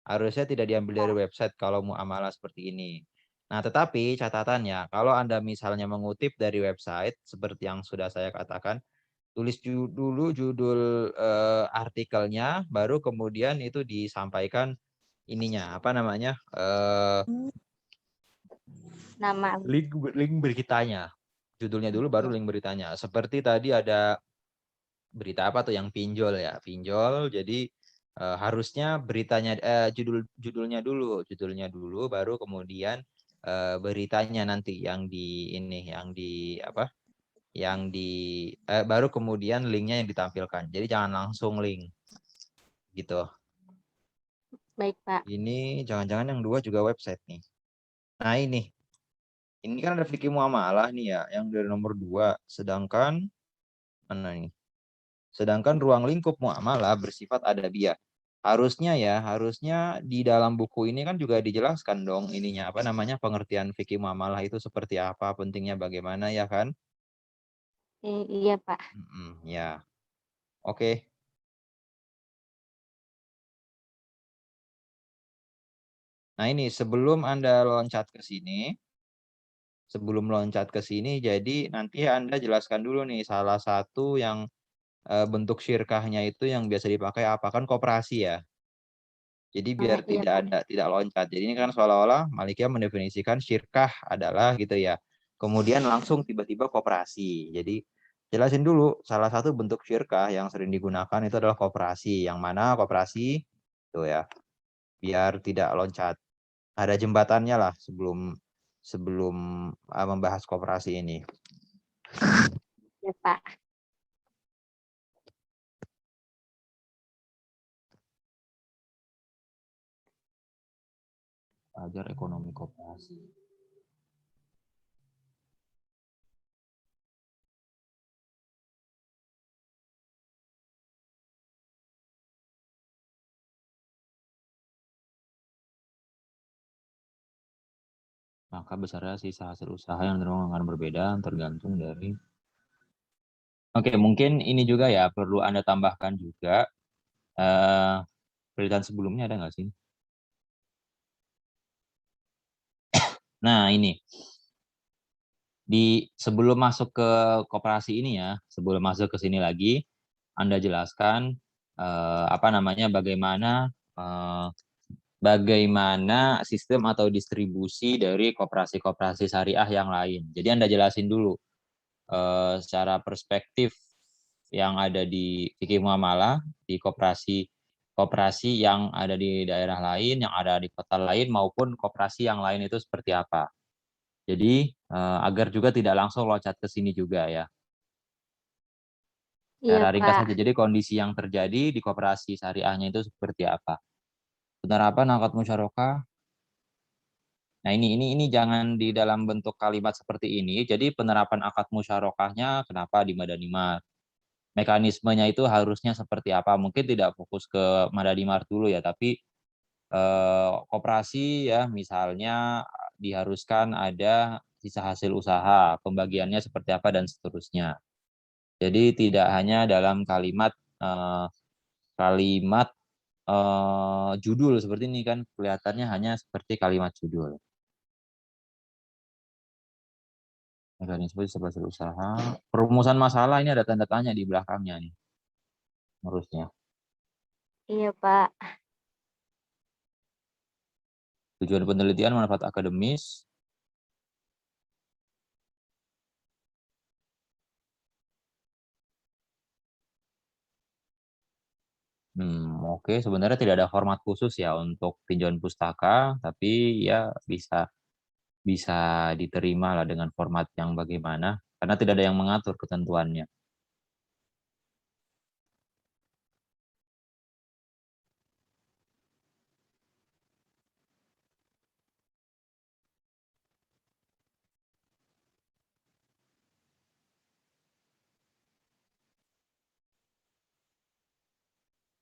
Speaker 1: Harusnya tidak diambil dari website kalau muamalah seperti ini. Nah, tetapi catatannya, kalau Anda misalnya mengutip dari website, seperti yang sudah saya katakan, tulis dulu judul artikelnya, baru kemudian itu disampaikan ininya, apa namanya,
Speaker 2: Nama.
Speaker 1: link beritanya. Judulnya dulu, baru link beritanya. Seperti tadi ada berita apa tuh yang pinjol ya, pinjol, jadi harusnya beritanya judulnya dulu baru kemudian beritanya nanti baru kemudian linknya yang ditampilkan. Jadi jangan langsung link gitu.
Speaker 2: Baik, Pak.
Speaker 1: Ini jangan-jangan yang dua juga website nih. Nah ini kan ada fikih muamalah nih ya, yang dari nomor 2. Sedangkan mana nih? Sedangkan ruang lingkup muamalah bersifat adabiah. Harusnya di dalam buku ini kan juga dijelaskan dong ininya, apa namanya, pengertian fikih muamalah itu seperti apa, pentingnya bagaimana ya kan?
Speaker 2: Iya, Pak.
Speaker 1: Ya. Oke. Nah ini sebelum Anda loncat ke sini, jadi nanti Anda jelaskan dulu nih salah satu yang bentuk syirkahnya itu yang biasa dipakai apa, kan koperasi ya. Jadi biar tidak loncat. Jadi ini kan seolah-olah Malikiyah mendefinisikan syirkah adalah gitu ya. Kemudian langsung tiba-tiba koperasi. Jadi jelasin dulu salah satu bentuk syirkah yang sering digunakan itu adalah koperasi. Yang mana koperasi itu ya. Biar tidak loncat. Ada jembatannya lah sebelum membahas koperasi ini.
Speaker 2: Ya, Pak.
Speaker 1: Ajar ekonomi koperasi. Maka besarnya sisa hasil usaha yang akan berbeda tergantung dari. Oke, mungkin ini juga ya perlu Anda tambahkan juga. Penelitian sebelumnya ada nggak sih? Nah ini. Sebelum masuk ke koperasi ini ya, sebelum masuk ke sini lagi, Anda jelaskan bagaimana sistem atau distribusi dari koperasi-koperasi syariah yang lain. Jadi Anda jelasin dulu secara perspektif yang ada di fikih muamalah, di koperasi yang ada di daerah lain, yang ada di kota lain, maupun koperasi yang lain itu seperti apa. Jadi agar juga tidak langsung loncat ke sini juga ya. Secara ringkas saja. Jadi kondisi yang terjadi di koperasi syariahnya itu seperti apa? Penerapan akad musyarakah. Nah ini jangan di dalam bentuk kalimat seperti ini. Jadi penerapan akad musyarakahnya kenapa di Madanimar? Mekanismenya itu harusnya seperti apa? Mungkin tidak fokus ke Madanimar dulu ya, tapi koperasi ya misalnya diharuskan ada sisa hasil usaha, pembagiannya seperti apa dan seterusnya. Jadi tidak hanya dalam kalimat judul seperti ini kan kelihatannya hanya seperti kalimat judul. Mekanisme sisa hasil usaha, perumusan masalah ini ada tanda tanya di belakangnya nih, harusnya.
Speaker 2: Iya, Pak.
Speaker 1: Tujuan penelitian manfaat akademis. Oke. Sebenarnya tidak ada format khusus ya untuk tinjauan pustaka, tapi ya bisa diterima lah dengan format yang bagaimana, karena tidak ada yang mengatur ketentuannya.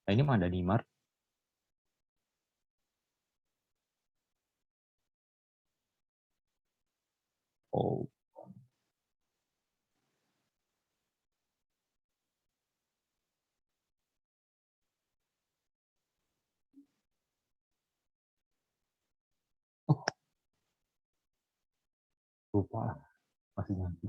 Speaker 1: Nah, ini Madanimar. Oh. Lupa masih nanti.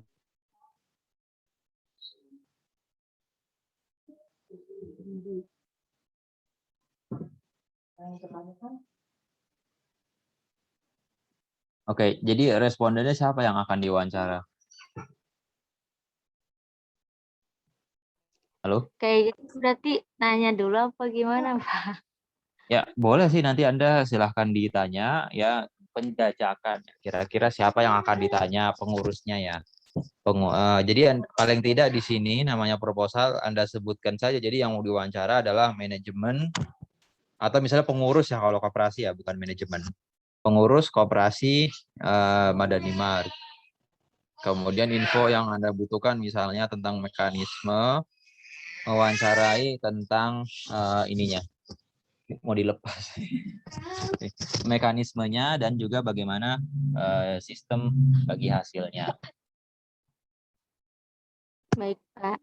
Speaker 1: Oke, jadi respondennya siapa yang akan diwawancara? Halo?
Speaker 2: Kayak gitu berarti nanya dulu apa gimana, Pak?
Speaker 1: Ya, boleh sih nanti Anda silahkan ditanya ya penjajakan. Kira-kira siapa yang akan ditanya pengurusnya ya. Jadi paling tidak di sini namanya proposal Anda sebutkan saja. Jadi yang mau diwawancara adalah manajemen atau misalnya pengurus ya kalau koperasi ya, bukan manajemen. Pengurus koperasi Madanimar. Kemudian info yang Anda butuhkan misalnya tentang mekanisme mewawancarai tentang ininya. Mau dilepas. Mekanismenya dan juga bagaimana sistem bagi hasilnya.
Speaker 2: Baik, Pak.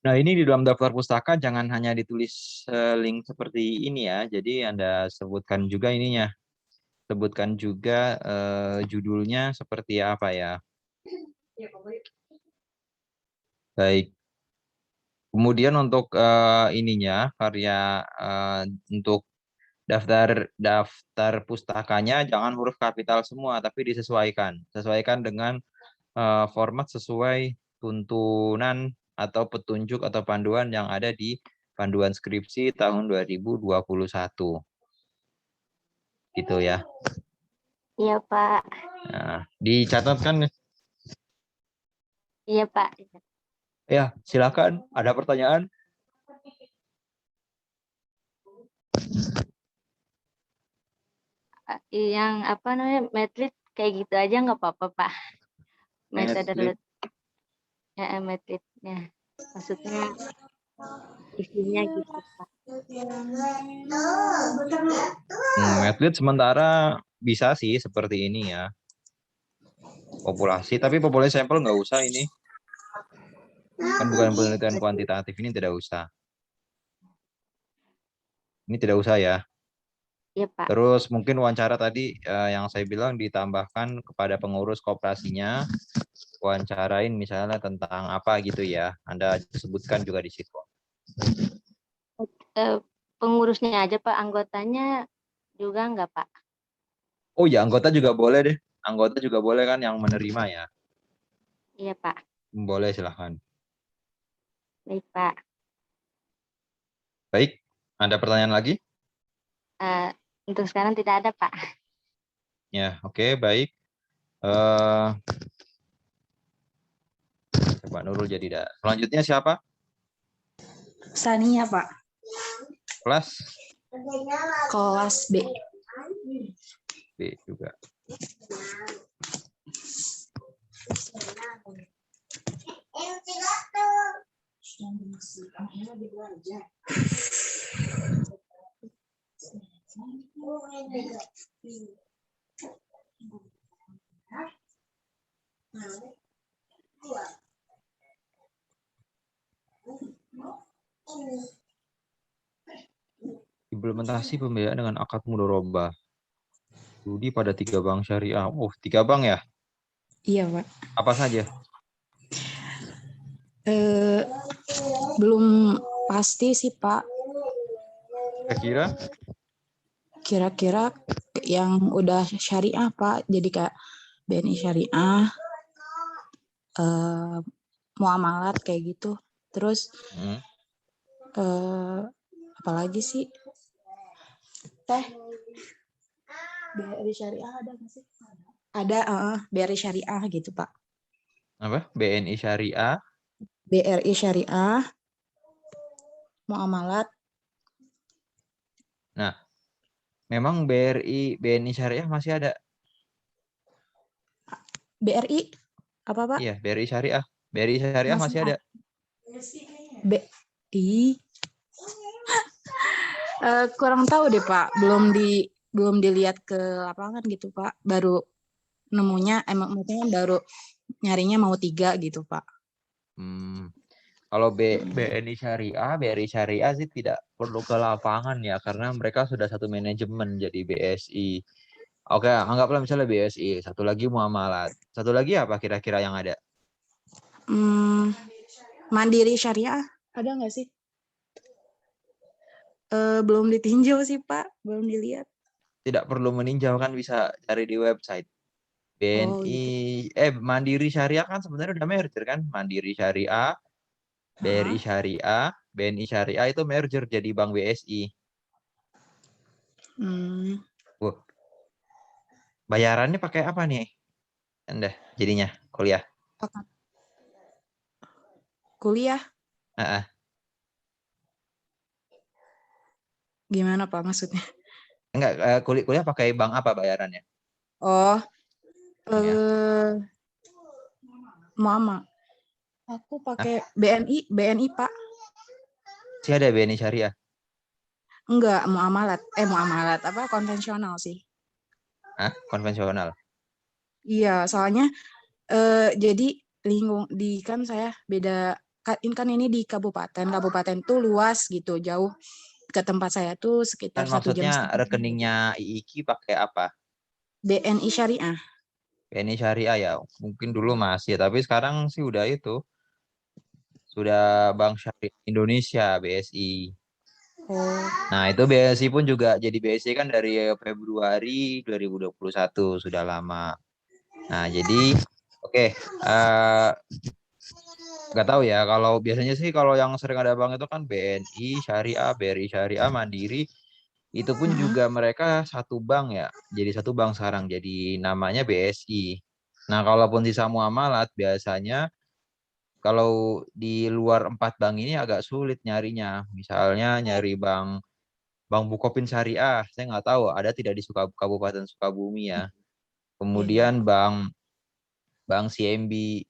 Speaker 1: Nah, ini di dalam daftar pustaka jangan hanya ditulis link seperti ini ya. Jadi Anda sebutkan juga ininya. Sebutkan juga judulnya seperti apa ya. Baik. Kemudian untuk ininya karya untuk daftar pustakanya jangan huruf kapital semua tapi disesuaikan. Sesuaikan dengan format sesuai tuntunan atau petunjuk atau panduan yang ada di panduan skripsi tahun 2021. Gitu ya.
Speaker 2: Iya, Pak.
Speaker 1: Nah, dicatatkan.
Speaker 2: Iya, Pak.
Speaker 1: Ya, silakan. Ada pertanyaan?
Speaker 2: Yang apa namanya, Medlit kayak gitu aja nggak apa-apa, Pak. Metode
Speaker 1: Medlit.
Speaker 2: Medlitnya. Maksudnya isinya gitu, Pak.
Speaker 1: Medlit sementara bisa sih seperti ini ya. Populasi, tapi populasi sampel nggak usah ini. Kan bukan penelitian kuantitatif, ini tidak usah. Ini tidak usah ya.
Speaker 2: Iya, Pak.
Speaker 1: Terus mungkin wawancara tadi yang saya bilang ditambahkan kepada pengurus koperasinya, wawancarain misalnya tentang apa gitu ya. Anda sebutkan juga di situ.
Speaker 2: Pengurusnya aja, Pak. Anggotanya juga nggak, Pak?
Speaker 1: Oh ya, anggota juga boleh deh. Anggota juga boleh kan yang menerima ya.
Speaker 2: Iya, Pak.
Speaker 1: Boleh, silahkan.
Speaker 2: Baik, Pak.
Speaker 1: Baik, ada pertanyaan lagi?
Speaker 2: Untuk sekarang tidak ada, Pak.
Speaker 1: Ya, oke, baik. Pak Nurul jadi dah. Selanjutnya siapa?
Speaker 5: Sania, Pak.
Speaker 1: Kelas?
Speaker 5: Kelas B.
Speaker 1: B juga. Implementasi pembiayaan dengan akad mudharabah. Studi pada 3 bank syariah. Oh, 3 bank ya?
Speaker 5: Iya, Pak.
Speaker 1: Apa saja?
Speaker 5: Belum pasti sih, Pak. Kira-kira yang udah syariah, Pak. Jadi kayak BNI Syariah, muamalat kayak gitu. Terus apalagi sih? BRI Syariah ada nggak sih? Ada, BRI Syariah gitu, Pak.
Speaker 1: Apa? BNI Syariah.
Speaker 5: BRI Syariah, muamalat.
Speaker 1: Nah, memang BNI Syariah masih ada.
Speaker 5: BRI apa, Pak?
Speaker 1: Iya, BRI Syariah. BRI Syariah masih ada.
Speaker 5: BRI kurang tahu deh, Pak. Belum dilihat ke lapangan gitu, Pak. Baru nemunya maksudnya baru nyarinya mau 3 gitu, Pak.
Speaker 1: Kalau BNI Syariah sih tidak perlu ke lapangan ya, karena mereka sudah satu manajemen jadi BSI. Oke, anggaplah misalnya BSI, satu lagi muamalat. Satu lagi apa kira-kira yang ada?
Speaker 5: Mandiri Syariah ada nggak sih? Belum ditinjau sih, Pak. Belum dilihat.
Speaker 1: Tidak perlu meninjau, kan bisa cari di website. BNI, gitu. Mandiri Syariah kan sebenarnya udah merger kan? Mandiri Syariah, BRI Syariah, BNI Syariah itu merger jadi Bank BSI. Bayarannya pakai apa nih Anda jadinya kuliah?
Speaker 5: Kuliah? Gimana, Pak, maksudnya?
Speaker 1: Enggak, kuliah pakai bank apa bayarannya?
Speaker 5: Oh, Mama. Aku pakai BNI, Pak.
Speaker 1: Sih ada BNI Syariah?
Speaker 5: Enggak, muamalat apa konvensional sih.
Speaker 1: Konvensional?
Speaker 5: Iya, soalnya jadi kan saya beda kan ini di kabupaten tuh luas gitu, jauh ke tempat saya tuh sekitar
Speaker 1: Kan
Speaker 5: 1 jam
Speaker 1: maksudnya
Speaker 5: setengah.
Speaker 1: rekeningnya IIKI pakai apa?
Speaker 5: BNI Syariah.
Speaker 1: BNI Syariah ya. Mungkin dulu masih, tapi sekarang sih udah itu. Sudah Bank Syariah Indonesia, BSI.
Speaker 5: Oh,
Speaker 1: Nah, itu BSI pun juga jadi BSI kan dari Februari 2021, sudah lama. Nah, jadi oke, nggak tahu ya, kalau biasanya sih kalau yang sering ada bank itu kan BNI Syariah, BRI Syariah, Mandiri, itu pun juga mereka satu bank ya. Jadi satu bank sekarang, jadi namanya BSI. Nah, kalaupun sisa muamalat biasanya kalau di luar 4 bank ini agak sulit nyarinya. Misalnya nyari Bank Bukopin Syariah, saya nggak tahu ada tidak di Kabupaten Sukabumi ya.
Speaker 5: iya.
Speaker 1: Kemudian Bank CMB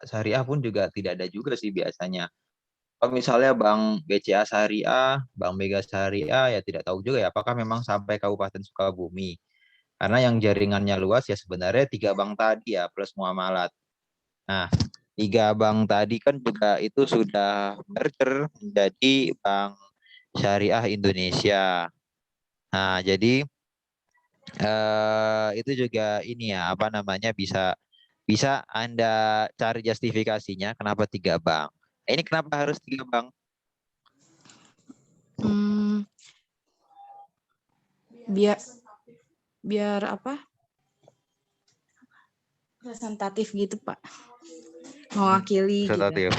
Speaker 1: Syariah pun juga tidak ada juga sih biasanya. Kalau misalnya Bank BCA Syariah, Bank Mega Syariah, ya tidak tahu juga ya apakah memang sampai Kabupaten Sukabumi. Karena yang jaringannya luas ya sebenarnya 3 bank tadi ya plus muamalat. Nah, 3 bank tadi kan juga itu sudah merger menjadi Bank Syariah Indonesia. Nah, jadi itu juga ini ya apa namanya bisa bisa Anda cari justifikasinya kenapa 3 bank. Ini kenapa harus 3 bank?
Speaker 5: Hmm, biar apa? Representatif gitu, Pak. Mewakili gitu.
Speaker 1: Representatif.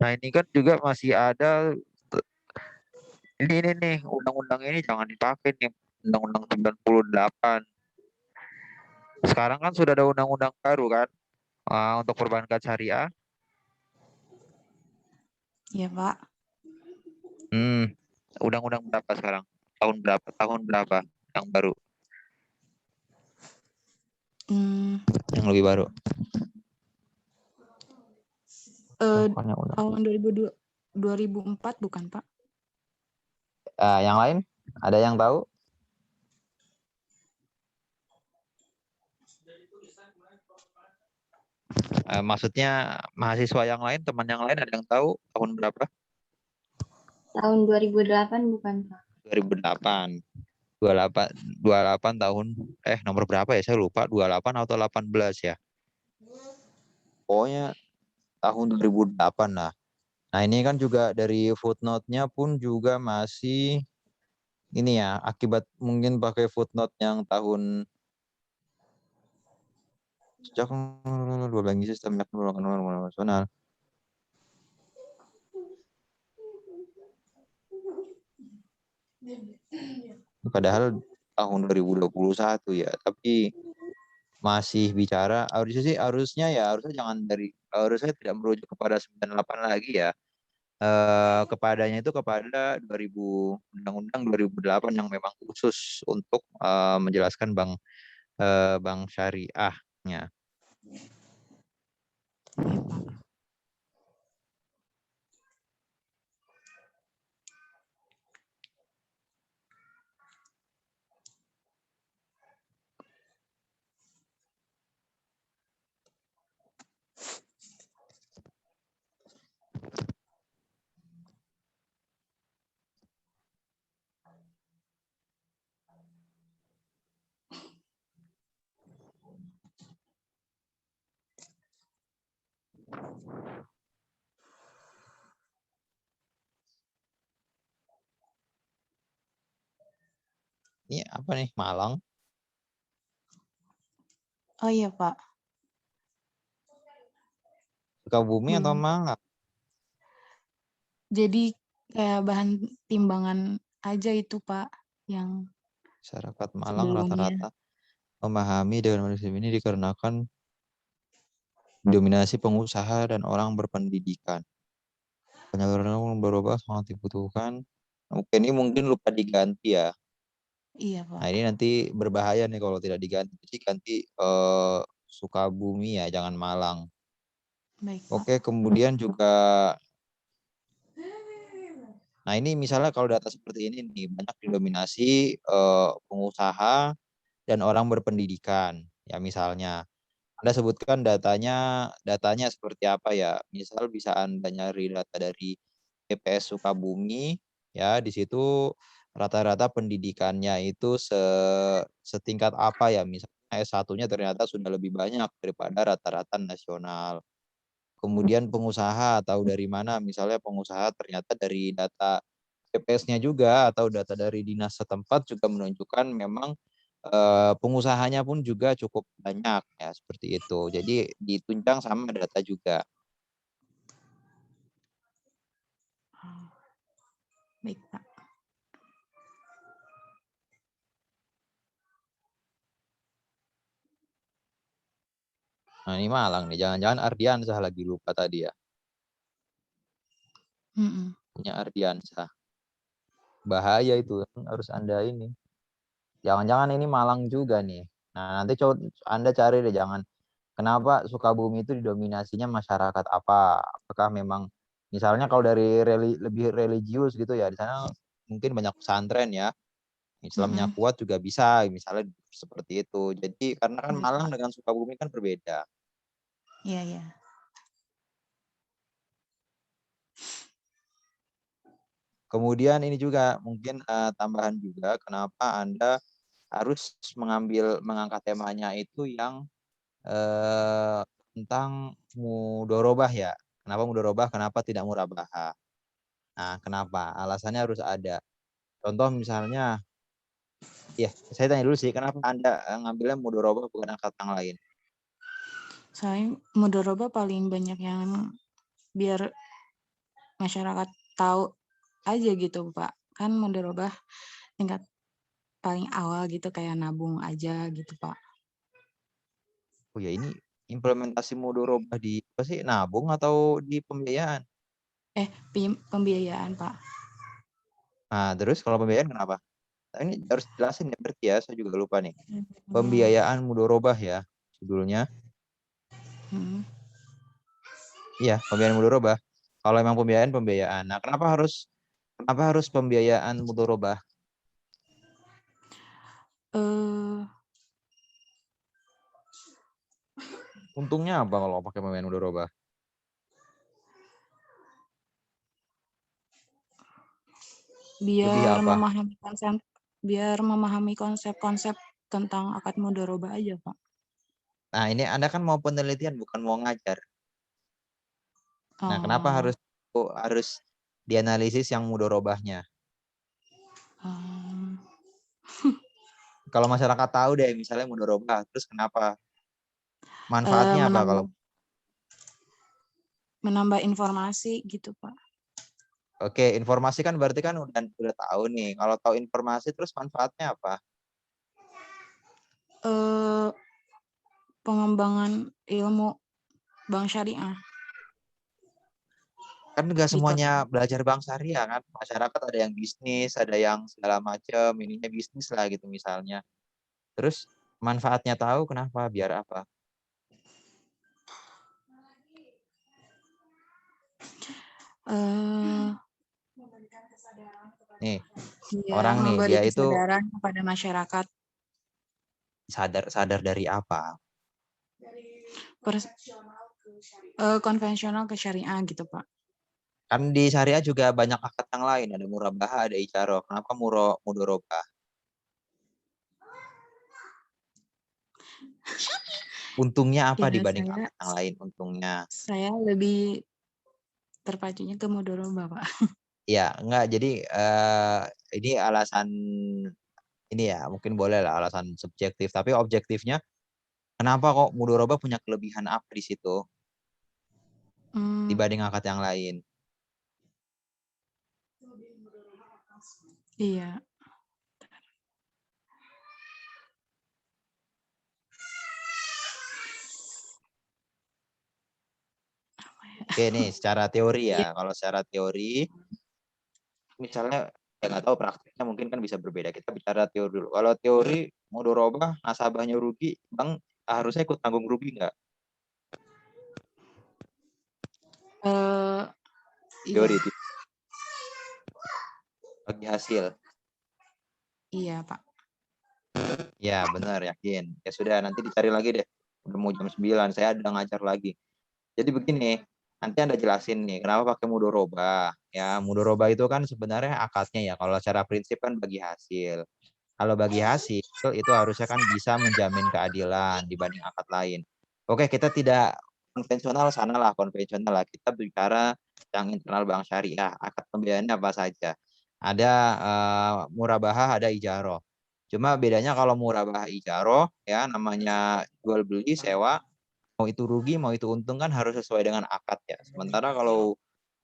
Speaker 1: Nah, ini kan juga masih ada ini nih undang-undang ini jangan dipakai nih, Undang-Undang 98. Sekarang kan sudah ada undang-undang baru kan untuk perbankan syariah.
Speaker 5: Iya, Pak.
Speaker 1: Undang-undang berapa sekarang? Tahun berapa? Tahun berapa yang baru? Yang lebih baru?
Speaker 5: Tahun 2004 bukan, Pak?
Speaker 1: Yang lain? Ada yang tahu? Maksudnya mahasiswa yang lain, teman yang lain ada yang tahu tahun berapa?
Speaker 2: Tahun 2008 bukan, Pak?
Speaker 1: 2008. 28 tahun nomor berapa ya? Saya lupa 28 atau 18 ya. Pokoknya tahun 2008 lah. Nah, ini kan juga dari footnote-nya pun juga masih ini ya, akibat mungkin pakai footnote yang tahun sejak 12 sistem nasional. Padahal tahun 2021 ya, tapi masih bicara harusnya harusnya tidak merujuk kepada 98 lagi ya. Kepadanya itu kepada Undang-Undang 2008 yang memang khusus untuk menjelaskan bank syariahnya.
Speaker 5: Iya, Pak.
Speaker 1: Ini apa nih, Malang?
Speaker 5: Oh iya, Pak.
Speaker 1: Sukabumi atau Malang?
Speaker 5: Jadi kayak bahan timbangan aja itu, Pak, yang
Speaker 1: Masyarakat Malang
Speaker 5: sebelumnya.
Speaker 1: rata-rata memahami dengan prinsip ini dikarenakan dominasi pengusaha dan orang berpendidikan. Penyaluran berubah sangat dibutuhkan. Oke, ini mungkin lupa diganti ya.
Speaker 5: Iya, Pak.
Speaker 1: Nah, ini nanti berbahaya nih kalau tidak diganti. Jadi ganti Sukabumi ya, jangan Malang.
Speaker 5: Baik, Pak.
Speaker 1: Oke, kemudian juga nah ini misalnya kalau data seperti ini nih banyak didominasi pengusaha dan orang berpendidikan. Ya misalnya, Anda sebutkan datanya seperti apa ya? Misal bisa Anda nyari data dari TPS Sukabumi, ya di situ rata-rata pendidikannya itu setingkat apa ya? Misalnya S1-nya ternyata sudah lebih banyak daripada rata-rata nasional. Kemudian pengusaha tahu dari mana? Misalnya pengusaha ternyata dari data TPS-nya juga atau data dari dinas setempat juga menunjukkan memang pengusahanya pun juga cukup banyak ya seperti itu. Jadi ditunjang sama data juga.
Speaker 5: Baik, Pak.
Speaker 1: Nah ini Malang nih, jangan-jangan Ardiansah lagi lupa tadi ya. Punya Ardiansah. Bahaya itu, harus Anda ini. Jangan-jangan ini Malang juga nih. Nah nanti coba Anda cari deh, jangan. Kenapa Sukabumi itu didominasinya masyarakat apa? Apakah memang misalnya kalau dari lebih religius gitu ya, di sana mungkin banyak pesantren ya. Islamnya kuat juga bisa, misalnya seperti itu. Jadi karena kan Malang dengan Sukabumi kan berbeda.
Speaker 5: Iya, iya.
Speaker 1: Kemudian ini juga mungkin tambahan juga kenapa Anda harus mengangkat temanya itu yang tentang mudorobah ya. Kenapa mudorobah? Kenapa tidak murabaha? Nah, kenapa? Alasannya harus ada. Contoh misalnya, ya saya tanya dulu sih, kenapa Anda ngambilnya mudorobah bukan angkat yang lain?
Speaker 5: Saya mudoroba paling banyak yang biar masyarakat tahu aja gitu, Pak. Kan mudoroba tingkat paling awal gitu kayak nabung aja gitu, Pak.
Speaker 1: Oh ya, ini implementasi mudorobah di apa sih? Nabung atau di pembiayaan?
Speaker 5: Pembiayaan, Pak.
Speaker 1: Nah, terus kalau pembiayaan kenapa? Nah, ini harus jelasin ya berarti ya, saya juga lupa nih. Pembiayaan mudorobah ya, judulnya. Iya, pembiayaan mudorobah. Kalau emang pembiayaan. Nah, kenapa harus pembiayaan mudorobah? Untungnya apa kalau pakai pembiayaan mudorobah?
Speaker 5: Biar
Speaker 1: apa?
Speaker 5: memahami konsep-konsep tentang akad mudoroba aja, Pak.
Speaker 1: Nah, ini Anda kan mau penelitian bukan mau ngajar. Nah, kenapa harus dianalisis yang mudorobahnya? Kalau masyarakat tahu deh misalnya mudorobah, terus kenapa? Manfaatnya apa kalau
Speaker 5: menambah informasi gitu, Pak.
Speaker 1: Oke, informasi kan berarti kan udah tahu nih. Kalau tahu informasi terus manfaatnya apa?
Speaker 5: Pengembangan ilmu bank syariah.
Speaker 1: Kan nggak semuanya belajar bank syariah kan. Masyarakat ada yang bisnis, ada yang segala macam, ininya bisnis lah gitu misalnya. Terus manfaatnya tahu kenapa? Biar apa? Nih, orang nih
Speaker 5: memberi
Speaker 1: dia itu
Speaker 5: kesadaran kepada masyarakat.
Speaker 1: sadar dari apa?
Speaker 5: Konvensional ke syariah gitu, Pak.
Speaker 1: Kan di syariah juga banyak akad yang lain, ada murabahah, ada icaroh. Kenapa mudorobah? Untungnya apa dibanding akad yang lain? Untungnya?
Speaker 5: Saya lebih terpacunya ke mudoroba, Pak.
Speaker 1: Ya, enggak. Jadi ini alasan ini ya, mungkin boleh lah alasan subjektif. Tapi objektifnya, kenapa kok mudoroba punya kelebihan apa di situ dibanding akad yang lain?
Speaker 5: Iya.
Speaker 1: Oke nih, secara teori ya. Kalau secara teori, misalnya ya nggak tahu praktiknya mungkin kan bisa berbeda. Kita bicara teori dulu. Kalau teori mudoroba, nasabahnya rugi, bank harusnya ikut tanggung rugi nggak? Teori itu bagi hasil.
Speaker 5: Iya, Pak.
Speaker 1: Ya, benar, yakin. Ya sudah, nanti dicari lagi deh. Udah mau jam 9, saya udah ngajar lagi. Jadi begini, nanti Anda jelasin nih, kenapa pakai mudoroba. Ya, mudoroba itu kan sebenarnya akadnya ya, kalau secara prinsip kan bagi hasil. Kalau bagi hasil, itu harusnya kan bisa menjamin keadilan dibanding akad lain. Oke, kita tidak konvensional, sanalah konvensional lah. Kita bicara yang internal bank syariah, akad pembiayaannya apa saja. Ada murabahah, ada ijaroh. Cuma bedanya kalau murabahah ijaroh, ya namanya jual beli, sewa, mau itu rugi, mau itu untung kan harus sesuai dengan akad ya. Sementara kalau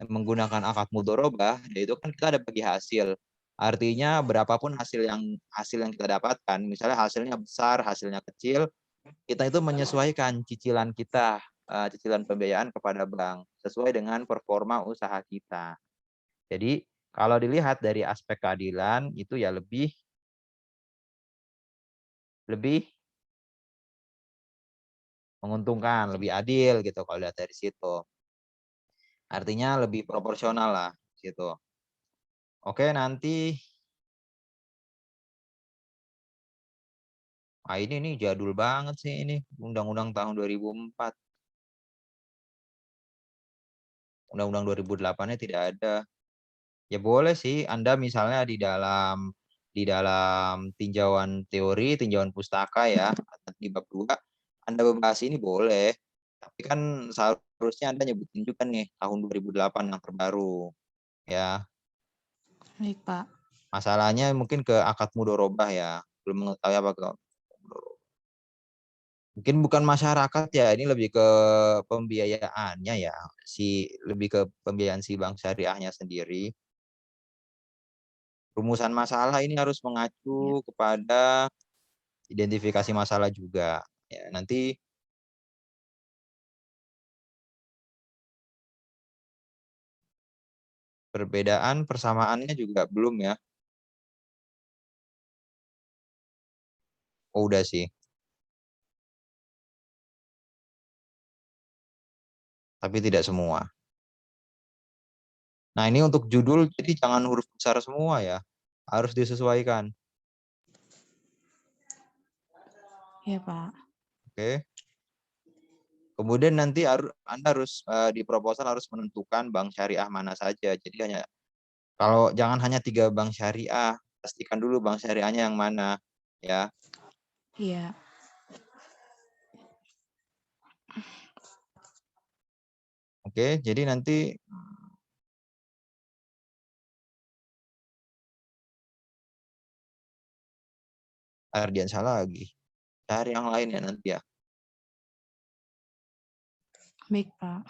Speaker 1: menggunakan akad mudorobah, ya itu kan kita ada bagi hasil. Artinya berapapun hasil yang kita dapatkan, misalnya hasilnya besar, hasilnya kecil, kita itu menyesuaikan cicilan kita, cicilan pembiayaan kepada bank sesuai dengan performa usaha kita. Jadi kalau dilihat dari aspek keadilan itu ya lebih menguntungkan, lebih adil gitu kalau lihat dari situ. Artinya lebih proporsional lah gitu. Oke, nanti ini nih jadul banget sih ini Undang-Undang tahun 2004. Undang-Undang 2008-nya tidak ada. Ya boleh sih Anda misalnya di dalam tinjauan teori, tinjauan pustaka ya, di bab 2 Anda membahas ini boleh. Tapi kan seharusnya Anda nyebutin juga nih tahun 2008 yang terbaru. Ya.
Speaker 5: Baik, Pak.
Speaker 1: Masalahnya mungkin ke akad mudorobah ya. Belum mengetahui apa ke mungkin bukan masyarakat ya, ini lebih ke pembiayaannya ya, lebih ke pembiayaan si bank syariahnya sendiri. Rumusan masalah ini harus mengacu kepada identifikasi masalah juga. Ya, nanti perbedaan persamaannya juga belum ya. Oh, udah sih. Tapi tidak semua. Nah, ini untuk judul, jadi jangan huruf besar semua ya. Harus disesuaikan.
Speaker 5: Iya, Pak.
Speaker 1: Oke. Kemudian nanti Anda harus di proposal harus menentukan bank syariah mana saja. Jadi jangan hanya 3 bank syariah, pastikan dulu bank syariahnya yang mana ya.
Speaker 5: Iya.
Speaker 1: Oke, jadi nanti Ardiansyah lagi. Cari yang lain ya nanti ya.
Speaker 5: Baik, Pak.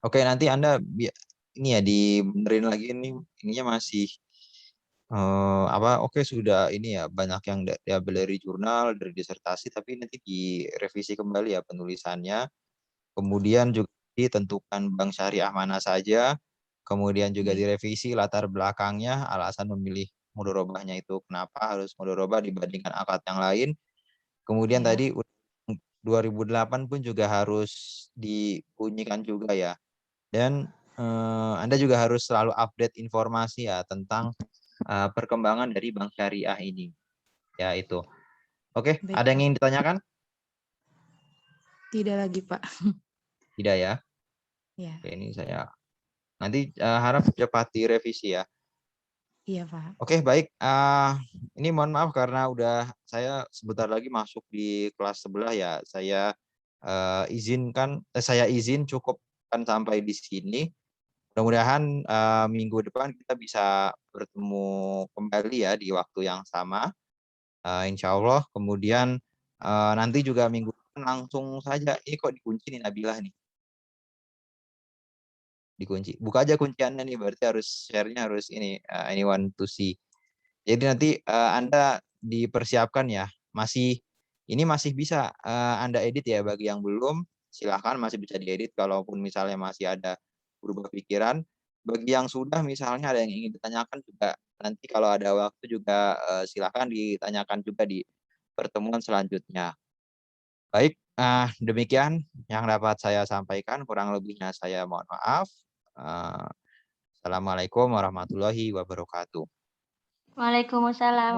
Speaker 1: Oke, nanti Anda ini ya dibenerin lagi nih. Ininya masih oke sudah ini ya banyak yang diambil dari jurnal, dari disertasi, tapi nanti direvisi kembali ya penulisannya. Kemudian juga ditentukan bank syariah mana saja. Kemudian juga direvisi latar belakangnya, alasan memilih mudorobahnya itu kenapa harus mudorobah dibandingkan akad yang lain. Kemudian tadi 2008 pun juga harus dibunyikan juga ya. Dan Anda juga harus selalu update informasi ya tentang perkembangan dari bank syariah ini. Ya itu. Oke,
Speaker 5: Baik,
Speaker 1: ada yang ingin ditanyakan?
Speaker 5: Tidak lagi, Pak.
Speaker 1: Tidak ya?
Speaker 5: Ya.
Speaker 1: Oke, ini saya nanti harap cepat direvisi ya.
Speaker 5: Iya, Pak.
Speaker 1: Oke, baik. Ini mohon maaf karena saya sebentar lagi masuk di kelas sebelah ya. Saya izin cukupkan sampai di sini. Mudah-mudahan minggu depan kita bisa bertemu kembali ya di waktu yang sama. Insya Allah. Kemudian nanti juga minggu depan langsung saja. Ini kok dikunci nih Nabilah nih. Dikunci. Buka aja kunciannya nih. Berarti share-nya harus ini anyone to see. Jadi nanti Anda dipersiapkan ya. Ini masih bisa Anda edit ya bagi yang belum. Silahkan masih bisa diedit kalaupun misalnya masih ada berubah pikiran. Bagi yang sudah misalnya ada yang ingin ditanyakan juga nanti kalau ada waktu juga silahkan ditanyakan juga di pertemuan selanjutnya. Baik, demikian yang dapat saya sampaikan. Kurang lebihnya saya mohon maaf. Assalamualaikum warahmatullahi wabarakatuh.
Speaker 2: Waalaikumsalam.